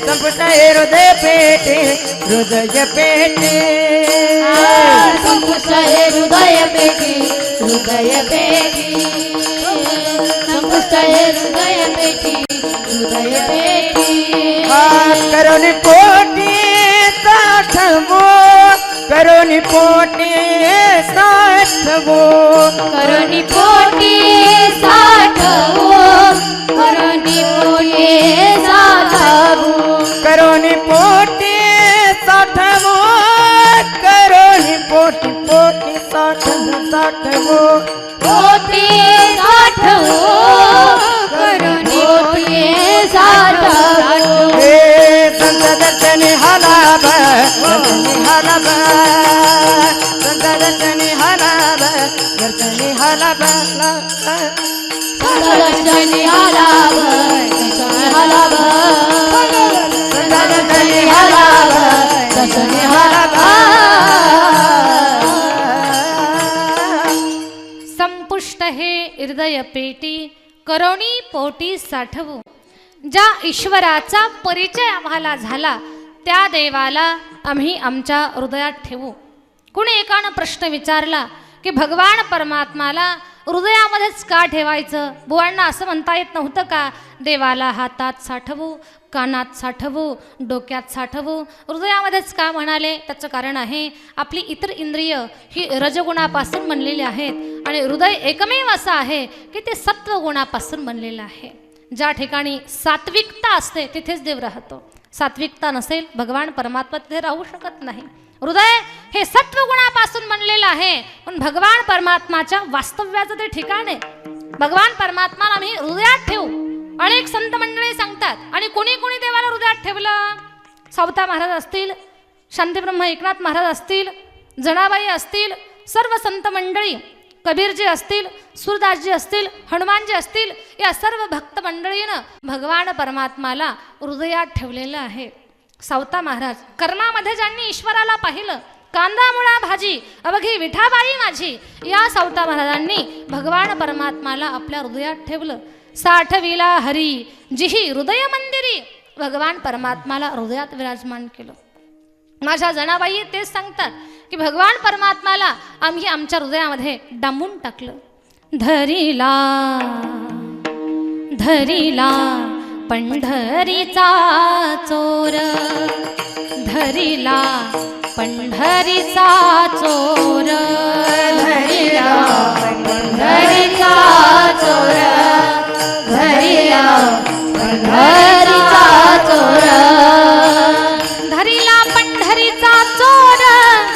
संपुष्ट हे हृदय पेटी, हृदय पेटी। संपुष्ट हे हृदय पेटी, हृदय पेटी। संपुष्ट हे हृदय पेटी, हृदय पेटी। करुणी पोटी साठवो, करुणी पोटी साठवो। करुणी पोटी साठवो, करुणी पोटी साठवो। करुणी पोटी साठवो, करुणी पोटी पोटी साठवो। पोटी साठवो, करुणी पोटी साठवो। हे संत दर्शनी हलाभ, दर्शनी हलाभ। संत दर्शनी हलाभ, दर्शनी हलाभ। दर्शनी हलाभ, दर्शनी हलाभ। दर्शनी हलाभ, दर्शनी हलाभ। संपुष्ट हे हृदय पेटी, करुणी पोटी साठवू। ज्या ईश्वराचा परिचय आम्हाला झाला त्या देवाला आम्ही आमच्या हृदयात ठेवू। कुणी एकानं प्रश्न विचारला की भगवान परमात्माला हृदयामध्येच का ठेवायचं? बुवांना असं म्हणता येत नव्हतं का देवाला हातात साठवू, कानात साठवू, डोक्यात साठवू, हृदयामध्येच का म्हणाले? त्याचं कारण आहे आपली इतर इंद्रिय ही रजगुणापासून बनलेली आहेत आणि हृदय एकमेव असं आहे की ते सत्वगुणापासून बनलेलं आहे। ज्या ठिकाणी सात्विकता असते तिथेच देव राहतो। सात्विकता नसेल भगवान परमात्मा तिथे राहू शकत नाही। हृदय हे सत्वगुणापासून बनलेलं आहे पण भगवान परमात्माच्या वास्तव्याचं ते ठिकाण आहे। भगवान परमात्माला आम्ही हृदयात ठेवू। अनेक संत मंडळी सांगतात आणि कोणी कोणी देवाला हृदयात ठेवलं? सावता महाराज असतील, शांतीब्रह्म एकनाथ महाराज असतील, जनाबाई असतील, सर्व संत मंडळी, कबीरजी असतील, सूरदासजी असतील, हनुमानजी असतील, या सर्व भक्त मंडळीनं भगवान परमात्माला हृदयात ठेवलेलं आहे। सावता महाराज कर्मामध्ये ज्यांनी ईश्वराला पाहिलं कांदा मुळा भाजी अवघी विठाबाई माझी या सावता महाराजांनी भगवान परमात्माला आपल्या हृदयात ठेवलं. साठविला हरी जिही हृदय मंदिरी, भगवान परमात्माला हृदयात विराजमान केलं. माझ्या जनाबाई तेच सांगतात की भगवान परमात्माला आम्ही आमच्या हृदयामध्ये डांबून टाकलं. धरिला धरिला पंढरीचा चोर, धरिला पंढरीचा चोर, धरिला पंढरीचा चोर, धरिला पंढरीचा चोर, धरिला पंढरीचा चोर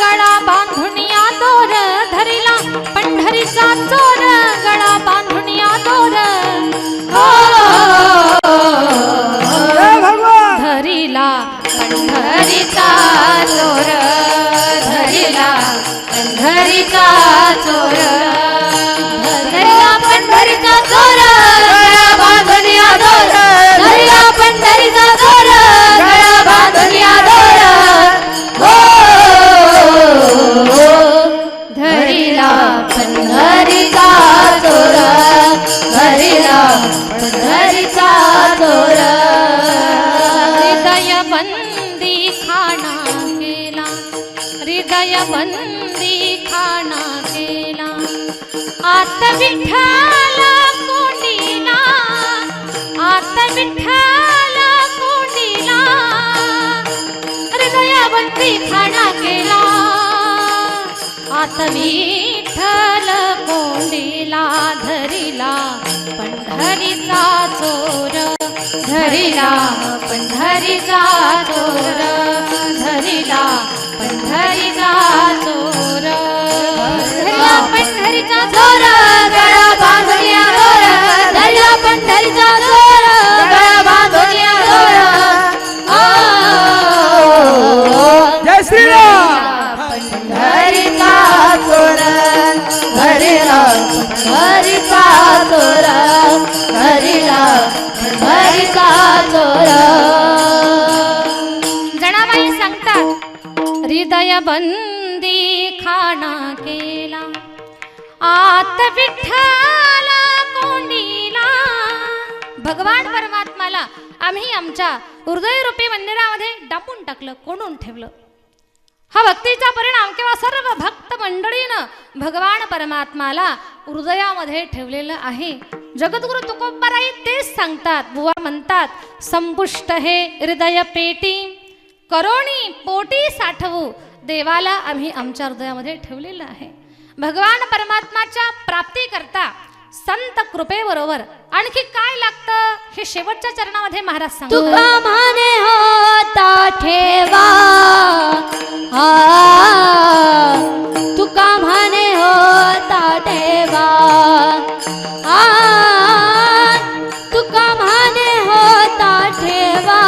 गळा बांधून या दोर, धरिला पंढरीचा चोर गळा बांधून या दोर. धरिला पंढरीचा चोर, धरिला पंढरीचा चोर, धरिला पंढरीचा चोर गळा बांधून या दोर, धरिला पंढरीचा चोर गळा बांधून या दोर. धरिला पंढरीचा चोर, धरिला पंढरीचा चोर. हृदय बंदी खाना केला, हृदय बंदी खाना केला, आत विठ्ठल कोंडीला, आत विठ्ठल कोंडीला, हृदय बंदी खाना केला, आत विठ्ठल कोंडीला. धरिला पंढरीचा चोर, धरिला पंढरीचा चोर, धरिला पंढरीचा चोर, धरिला पंढरीचा चोर गळा बांधून या दोर, धरिला पंढरीचा चोर गळा बांधून या दोर. जय श्रीराम. पंढरीचा चोर, धरिला पंढरीचा चोर, धरिला पंढरीचा चोर. जनाबाई सांगतात हृदय बंदी खाना केला, आत विठ्ठल कोंडीला. भगवान परमात्माला आम्ही आमच्या हृदयरूपी मंदिरामध्ये डांबून टाकलं, कोंडून ठेवलं. हा भक्तीचा परिणाम किंवा सर्व भक्त मंडळीनं भगवान परमात्माला हृदयामध्ये ठेवलेलं आहे. जगद्गुरु तुकोबाराई तेच सांगतात. बुवा म्हणतात, संपुष्ट हे हृदय पेटी करोणी पोटी साठवू, देवाला आम्ही आमच्या हृदयामध्ये ठेवलेलं आहे. भगवान परमात्माच्या प्राप्तीकरता संत कृपेबरोबर आणखी काय लागतं हे शेवटच्या चरणामध्ये महाराज सांगतात. तुका माने होता ठेवा, तुका माने होता ठेवा, तुका माने होता ठेवा,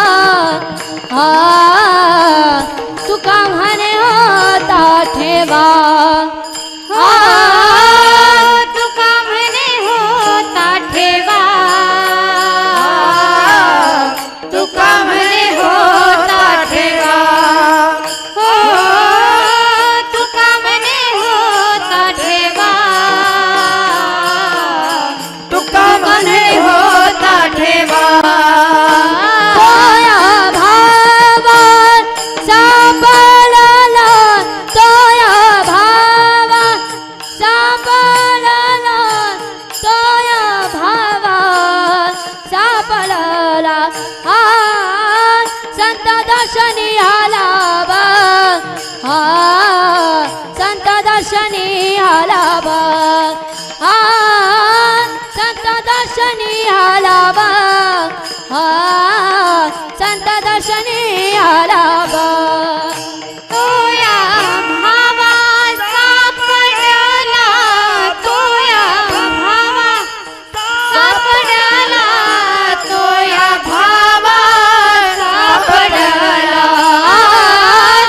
तुका माने होता ठेवा, तुका म्हणे होता ठेवा, तुका म्हणे होता ठेवा, तुका म्हणे होता ठेवा, तुका म्हणे होता ठेवा. तोया भावात सापडला, तोया भावात सापडला, तोया भावात सापडला. संत दर्शनी आला बा, संत दर्शनी आला बा, संत दर्शनी आला बा, संत दर्शनी आला बा. तोया भावा सापडला, तोया भावा सापडला, तोया भावा सापडला.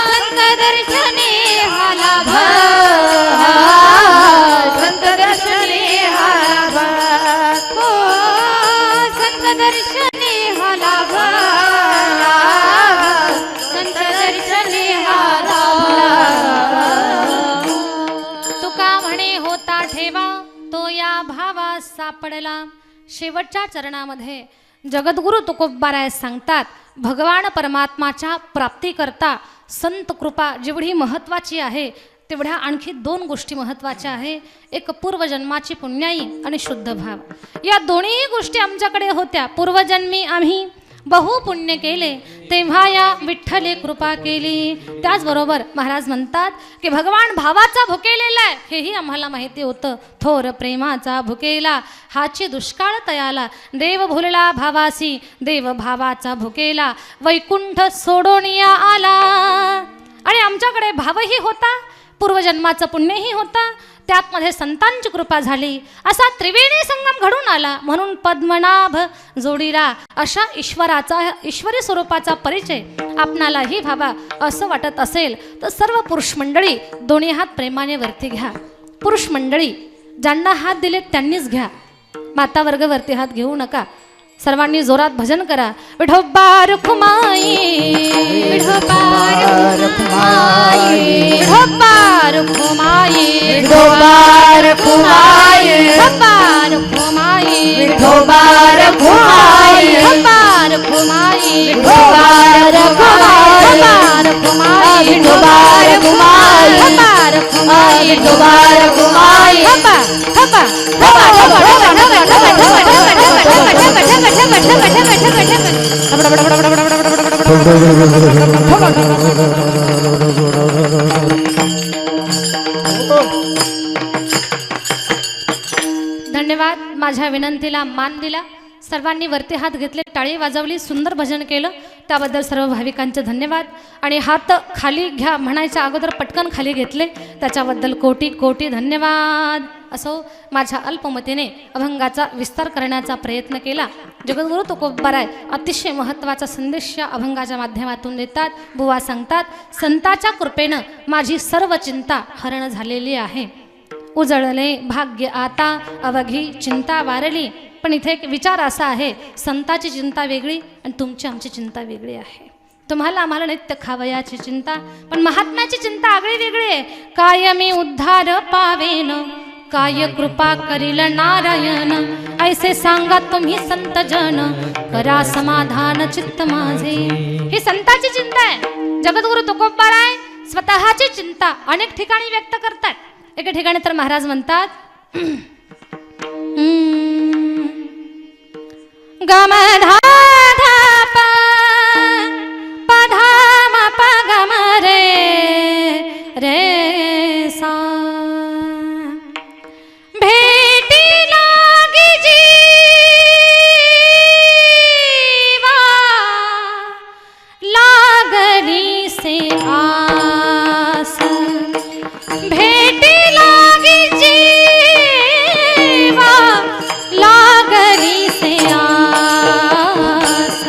संत दर्शनी आला बा, संत दर्शनी आला बा, संत दर्शनी आला बा, संत सापडला. शेवटच्या चरणामध्ये जगद्गुरु तुकोबाराय सांगतात, भगवान परमात्माच्या प्राप्तीकरता संत कृपा जेवढी महत्त्वाची आहे तेवढ्या आणखी 2 गोष्टी महत्त्वाच्या आहे. एक पूर्वजन्माची पुण्याई आणि शुद्ध भाव. या दोन्ही गोष्टी आमच्याकडे होत्या. पूर्वजन्मी आम्ही बहु पुण्य केले तेव्हा या विठ्ठले कृपा केली. त्याचबरोबर महाराज म्हणतात की भगवान भावाचा भुकेलेला आहे हेही आम्हाला माहिती होतं. थोर प्रेमाचा भुकेला हाची दुष्काळ तयाला, देव भुलला भावासी देव भावाचा भुकेला, वैकुंठ सोडून या आला. आणि आमच्याकडे भावही होता, पूर्वजन्माचं पुण्यही होता, त्यातमध्ये संतांची कृपा झाली, असा त्रिवेणी संगम घडून आला. म्हणून पद्मनाभ जोडीला अशा ईश्वरी स्वरूपाचा परिचय आपणालाही व्हावा असं वाटत असेल तर सर्व पुरुष मंडळी दोन्ही हात प्रेमाने वरती घ्या. पुरुष मंडळी ज्यांना हात दिले त्यांनीच घ्या, माता वर्ग वरती हात घेऊ नका. सर्वांनी जोरात भजन करा. विठोबा रुखमाई विठोबा रुखमाई विठोबा रुखमाई विठोबा रुखमाई विठोबा रुखमाई विठोबा रुखमाई विठोबा रुखमाई विठोबा रुखमाई विठोबा रुखमाई विठोबा रुखमाई थपा थपा थपा थपा धन्यवाद. माझ्या विनंतीला मान दिला. सर्वांनी वरती हात घेतले, टाळी वाजवली, सुंदर भजन केलं, त्याबद्दल सर्व भाविकांचे धन्यवाद. आणि हात खाली घ्या म्हणायच्या अगोदर पटकन खाली घेतले, त्याच्याबद्दल कोटी कोटी धन्यवाद. असो माझ्या अल्पमतीने अभंगाचा विस्तार करण्याचा प्रयत्न केला. जगद्गुरु तुकोबाराय अतिशय महत्त्वाचा संदेश या अभंगाच्या माध्यमातून देतात. बुवा सांगतात, संताच्या कृपेनं माझी सर्व चिंता हरण झालेली आहे. उजळले भाग्य आता अवघी चिंता वारली. पण इथे एक विचार असा आहे, संताची चिंता वेगळी आणि तुमची आमची चिंता वेगळी आहे. तुम्हाला आम्हाला नित्य खावयाची चिंता, पण महात्म्याची चिंता आगळी वेगळी आहे. काय मी उद्धार पावेन, काय कृपा करील नारायण, ऐसे सांगा तुम्ही संत जन, करा समाधान चित्त माझे. ही संताची चिंता आहे. जगद्गुरु तुकोबाराय स्वतःची चिंता अनेक ठिकाणी व्यक्त करतात. एका ठिकाणी तर महाराज म्हणतात, गम धा धा प प धा म प ग म रे रे सा, भेटी लागी जीवा लागली से आस, भेटी लागी जीवा लागली से आस,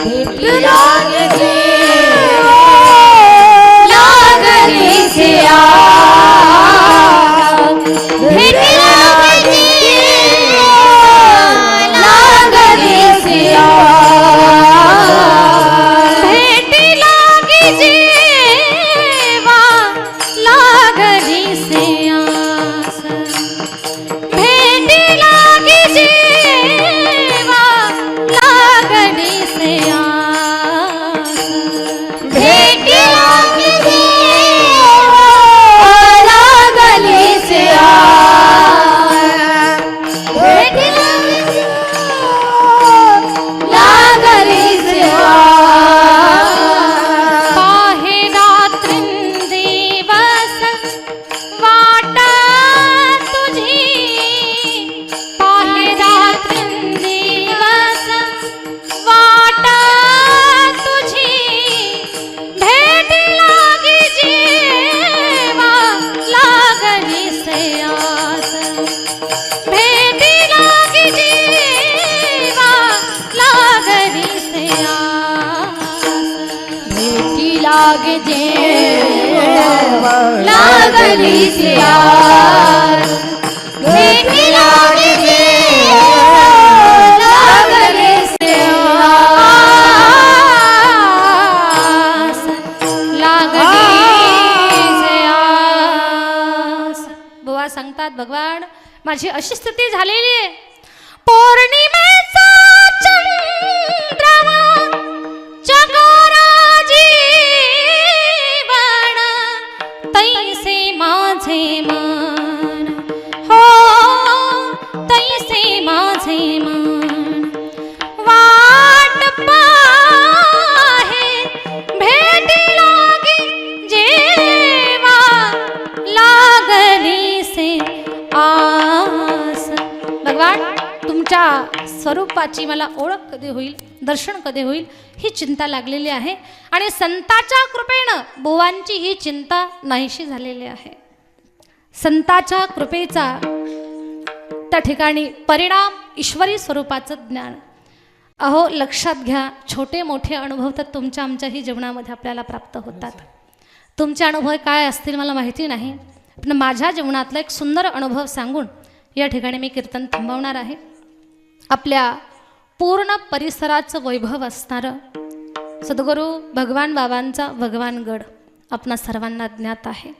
भेटी लागी जीवा लागली से आस, भेटी लागी जीवा लागली से आस, भेटी लागी जीवा लागली से आस, भेटी लागी जीवा लागली से आस, भेटी लागी जीवा लागली से आस, भेटी लागी जीवा लागली से आस, पाहे रात्रिंदिवस वाट तुझी, पाहे रात्रिंदिवस वाट तुझी, भेटी लागी जीवा लागली से आस, भेटी लागी जीवा लागली से आस, भेटी लागी जीवा लागली से आस, भेटी लागी जीवा लागली से आस, लागली से आस. बुवा सांगतात, भगवान माझी अशी स्थिती झालेली आहे. पौर्णिमेचा चंद्रमा चकोरा जीवन तैसे माझे मन, हो तैसे माझे मन वाट पाहे भेटी लागी जेवा लागली से आस. भगवान तुमच्या स्वरूपाची मला ओळख कधी होईल, दर्शन कधी होईल ही चिंता लागलेली आहे. आणि संताच्या कृपेनं बुवांची ही चिंता नाहीशी झालेली आहे. संताच्या कृपेचा त्या ठिकाणी परिणाम ईश्वरी स्वरूपाचं ज्ञान. अहो लक्षात घ्या, छोटे मोठे अनुभव तर तुमच्या आमच्याही जीवनामध्ये आपल्याला प्राप्त होतात. तुमचे अनुभव काय असतील मला माहिती नाही, पण माझ्या जीवनातला एक सुंदर अनुभव सांगून या ठिकाणी मी कीर्तन थांबवणार आहे. आपल्या पूर्ण परिसराचं वैभव असणारं सद्गुरू भगवान बाबांचा भगवानगड आपणा सर्वांना ज्ञात आहे.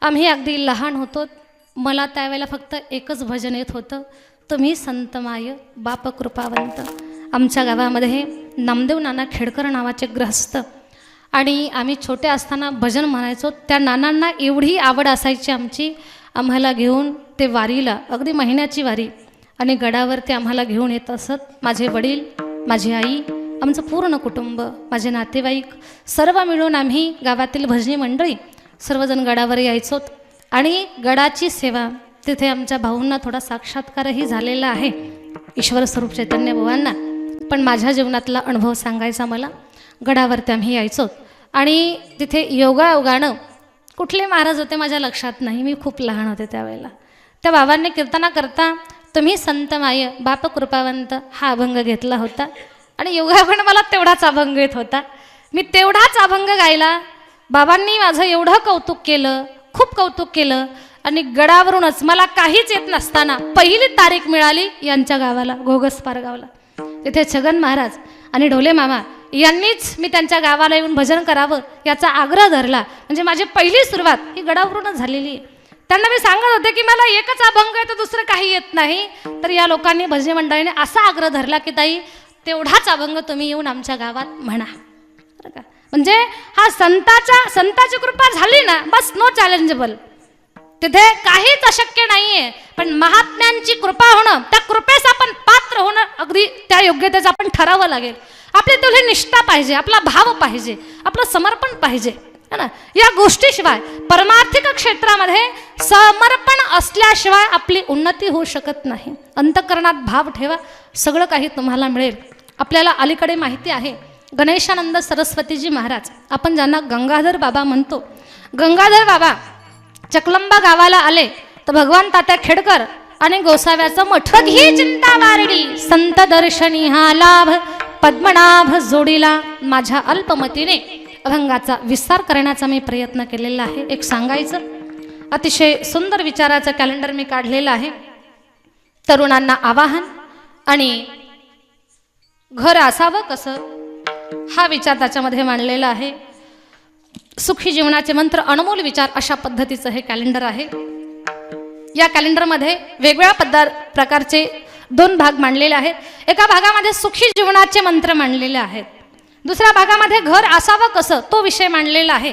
आम्ही अगदी लहान होतो, मला त्यावेळेला फक्त एकच भजन येत होतं, तुम्ही संतमाय बाप कृपावंत. आमच्या गावामध्ये नामदेव नाना खेडकर नावाचे ग्रहस्थ आणि आम्ही छोटे असताना भजन म्हणायचो. त्या नानांना एवढी आवड असायची आमची, आम्हाला घेऊन ते वारीला, अगदी महिन्याची वारी, आणि गडावर ते आम्हाला घेऊन येत असत. माझे वडील, माझी आई, आमचं पूर्ण कुटुंब, माझे नातेवाईक सर्व मिळून आम्ही गावातील भजनी मंडळी सर्वजण गडावर यायचोत. आणि गडाची सेवा तिथे आमच्या भाऊंना थोडा साक्षात्कारही झालेला आहे, ईश्वर स्वरूप चैतन्य बुवांना. पण माझ्या जीवनातला अनुभव सांगायचा मला. गडावरती आम्ही यायचो आणि तिथे योगायोगानं कुठले महाराज होते माझ्या लक्षात नाही, मी खूप लहान होते त्यावेळेला. त्या बाबांनी कीर्तना करता तुम्ही संतमाय बाप कृपावंत हा अभंग घेतला होता आणि योगायोगानं मला तेवढाच अभंग येत होता. मी तेवढाच अभंग गायला. बाबांनी माझं एवढं कौतुक केलं, खूप कौतुक केलं. आणि गडावरूनच मला काहीच येत नसताना पहिली तारीख मिळाली यांच्या गावाला, घोगस पारगावला. तिथे छगन महाराज आणि ढोले मामा यांनीच मी त्यांच्या गावाला येऊन भजन करावं याचा आग्रह धरला. म्हणजे माझी पहिली सुरुवात ही गडावरूनच झालेली आहे. त्यांना मी सांगत होते की मला एकच अभंग आहे तर दुसरं काही येत नाही. तर या लोकांनी भजनी मंडळीने असा आग्रह धरला की ताई तेवढाच अभंग तुम्ही येऊन आमच्या गावात म्हणा. बरं का, म्हणजे हा संताची कृपा झाली ना, बस नो चॅलेंजेबल. तिथे काहीच अशक्य नाहीये. पण महात्म्यांची कृपा होणं, त्या कृपेस आपण पात्र होणं, अगदी त्या योग्यतेचं आपण ठरावं लागेल. आपली तेवढी निष्ठा पाहिजे, आपला भाव पाहिजे, आपलं समर्पण पाहिजे, है ना. या गोष्टीशिवाय परमार्थिक क्षेत्रामध्ये समर्पण असल्याशिवाय आपली उन्नती होऊ शकत नाही. अंतःकरणात भाव ठेवा, सगळं काही तुम्हाला मिळेल. आपल्याला अलीकडे माहिती आहे गणेशानंद सरस्वतीजी महाराज, आपण ज्यांना गंगाधर बाबा म्हणतो, गंगाधर बाबा चकलंबा गावाला आले तर भगवान तात्या खेडकर आणि गोसाव्याचं मठ ही चिंता वारडी संत दर्शनी हा लाभ पद्मनाभ जोडीला. माझ्या अल्पमतीने अभंगाचा विस्तार करण्याचा मी प्रयत्न केलेला आहे. एक सांगायचं अतिशय सुंदर विचाराचं कॅलेंडर मी काढलेलं आहे. तरुणांना आवाहन आणि घर असावं कसं हा विचार त्याच्यामध्ये मांडलेला आहे. सुखी जीवनाचे मंत्र, अनमोल विचार अशा पद्धतीचं हे कॅलेंडर आहे. या कॅलेंडरमध्ये वेगवेगळ्या प्रकारचे 2 भाग मांडलेले आहेत. एका भागामध्ये सुखी जीवनाचे मंत्र मांडलेले आहेत, दुसऱ्या भागामध्ये घर असावं कसं तो विषय मांडलेला आहे.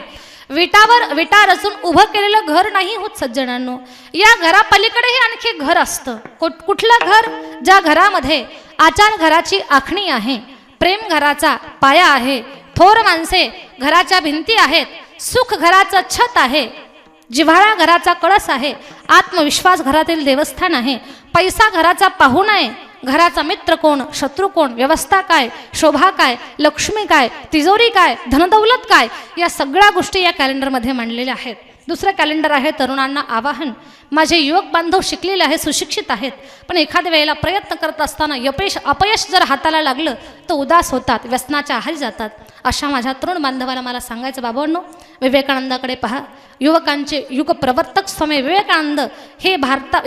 विटा रचून उभं केलेलं घर नाही होत सज्जनांनो, या घरापलीकडेही आणखी घर असतं. कुठलं घर? ज्या घरामध्ये आचार घराची आखणी आहे, प्रेम घराचा पाया आहे, थोर माणसे घराच्या भिंती आहेत, सुख घराचं छत आहे, जिव्हाळा घराचा कळस आहे, आत्मविश्वास घरातील देवस्थान आहे, पैसा घराचा पाहुणा आहे, घराचा मित्र कोण, शत्रू कोण, व्यवस्था काय, शोभा काय, लक्ष्मी काय, तिजोरी काय, धनदौलत काय, या सगळ्या गोष्टी या कॅलेंडरमध्ये मांडलेल्या आहेत. दुसरं कॅलेंडर आहे तरुणांना आवाहन. माझे युवक बांधव शिकलेले आहेत, सुशिक्षित आहेत, पण एखाद्या वेळेला प्रयत्न करत असताना अपयश जर हाताला लागलं तर उदास होतात, व्यसनाच्या आहारी जातात. अशा माझ्या तरुण बांधवाला मला सांगायचं, बाबांनो विवेकानंदाकडे पहा. युवकांचे युग प्रवर्तक स्वामी विवेकानंद हे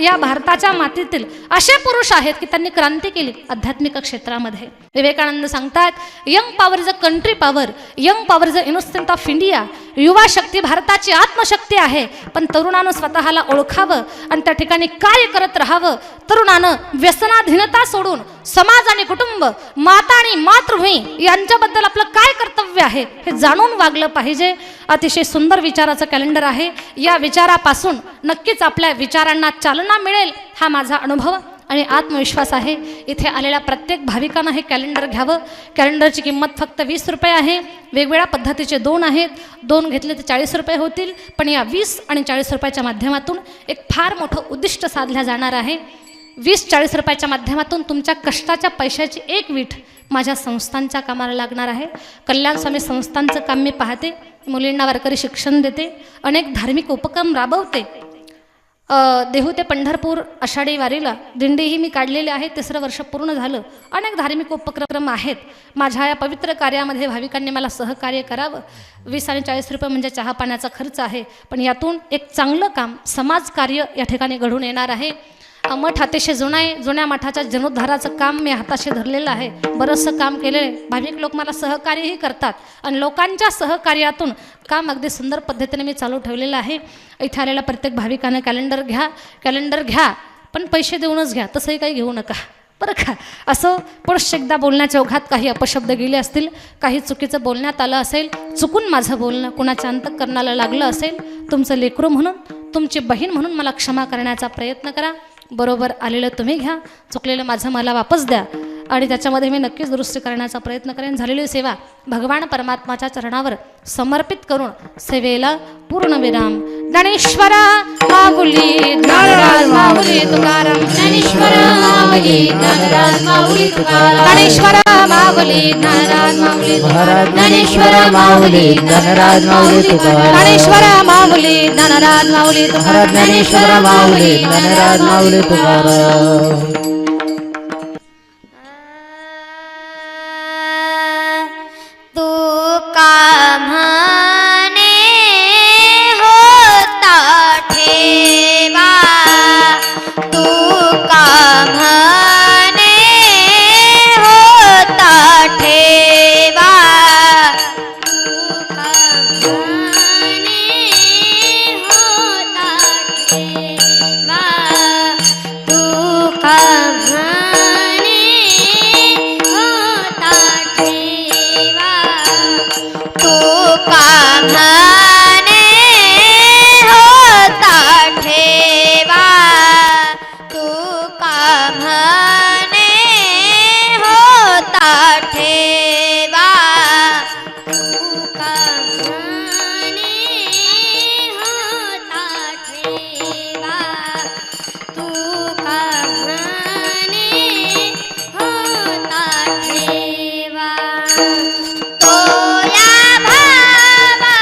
या भारताच्या मातीतील असे पुरुष आहेत की त्यांनी क्रांती केली आध्यात्मिक क्षेत्रामध्ये. विवेकानंद सांगतात, young power is a country power, young power is a innocent of India, युवा शक्ती भारताची आत्मशक्ती आहे. पण तरुणानं स्वतःला ओळखावं आणि त्या ठिकाणी कार्य करत राहावं. तरुणानं व्यसनाधीनता सोडून समाज आणि कुटुंब, माता आणि मातृभूमी यांच्याबद्दल आपलं काय कर्तव्य आहे हे जाणून वागलं पाहिजे. अतिशय सुंदर विचाराचं कॅलेंडर आहे. या विचारापासून नक्कीच आपल्या विचारांना चालना मिळेल हा माझा अनुभव आणि आत्मविश्वास आहे. इथे आलेल्या प्रत्येक भाविकांना हे कॅलेंडर घ्यावं. कॅलेंडरची किंमत फक्त 20 रुपये आहे. वेगवेगळ्या पद्धतीचे 2 आहेत. 2 घेतले तर 40 रुपये होतील. पण या 20 आणि 40 रुपयाच्या माध्यमातून एक फार मोठं उद्दिष्ट साधल्या जाणार आहे. 20-40 रुपयाच्या माध्यमातून तुमच्या कष्टाच्या पैशाची एक वीट माझ्या संस्थांच्या कामाला लागणार आहे. कल्याण स्वामी संस्थांचं काम मी पाहते. मुलींना वारकरी शिक्षण देते. अनेक धार्मिक उपक्रम राबवते. देहू ते पंढरपूर आषाढी वारीला दिंडीही मी काढलेली आहे. 3रं वर्ष पूर्ण झालं. अनेक धार्मिक उपक्रम आहेत. माझ्या या पवित्र कार्यामध्ये भाविकांनी मला सहकार्य करावं. 20 आणि 40 रुपये म्हणजे चहा पाण्याचा खर्च आहे. पण यातून एक चांगलं काम, समाजकार्य या ठिकाणी घडून येणार आहे. मठ अतिशय जुना आहे. जुन्या मठाच्या जीर्णोद्धाराचं काम मी हाताशी धरलेलं आहे. बरंचसं काम केलेलं आहे. भाविक लोक मला सहकार्यही करतात आणि लोकांच्या सहकार्यातून काम अगदी सुंदर पद्धतीने मी चालू ठेवलेलं आहे. इथे आलेल्या प्रत्येक भाविकानं कॅलेंडर घ्या पण पैसे देऊनच घ्या. तसंही काही घेऊ नका बरं का. असं पुरुष एकदा बोलण्याच्या ओघात काही अपशब्द गेले असतील, काही चुकीचं बोलण्यात आलं असेल, चुकून माझं बोलणं कुणाच्या अंतःकरणाला लागलं असेल, तुमचं लेकरू म्हणून, तुमची बहीण म्हणून मला क्षमा करण्याचा प्रयत्न करा. बरोबर आलेलं तुम्ही घ्या, चुकलेलं माझं मला वापस द्या आणि त्याच्यामध्ये मी नक्कीच दुरुस्ती करण्याचा प्रयत्न करेन. झालेली सेवा भगवान परमात्माच्या चरणावर समर्पित करून सेवेला पूर्णविराम. ज्ञानेश्वर माऊली ज्ञानराज माऊली तुकाराम. ज्ञानेश्वर माऊली ज्ञानराज माऊली तुकाराम. ज्ञानेश्वर माऊली ज्ञानराज माऊली तुकाराम. ज्ञानेश्वर माऊली ज्ञानराज माऊली तुकाराम. ज्ञानेश्वर माऊली ज्ञानराज माऊली तुकाराम. ज्ञानेश्वर माऊली ज्ञानराज माऊली तुकाराम. तुका म्हणे होता ठेवा. तुका म्हणे होता ठेवा. तुका म्हणे होता ठेवा. तुका म्हणे होता ठेवा. तुका म्हणे होता ठेवा. तुका म्हणे होता ठेवा. तुका म्हणे होता ठेवा. तुका म्हणे होता ठेवा. तोया भावा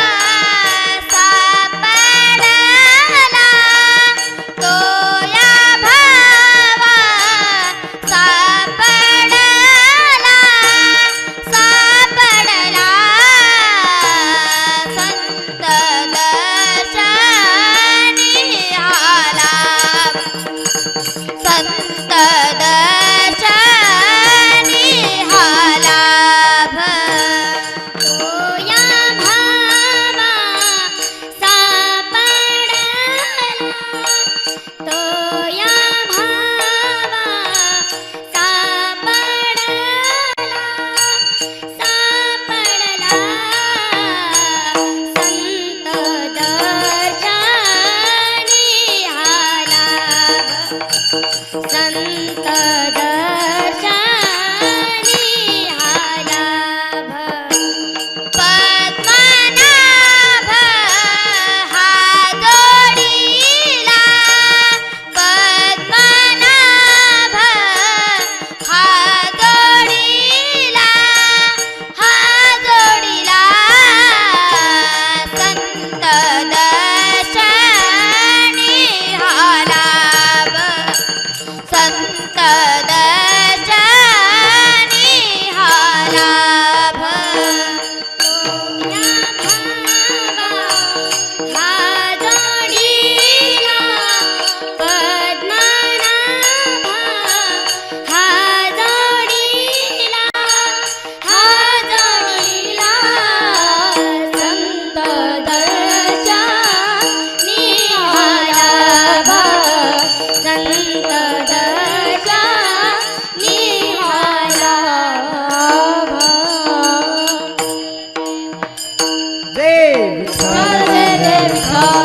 विठ्ठल जय जय विठ्ठल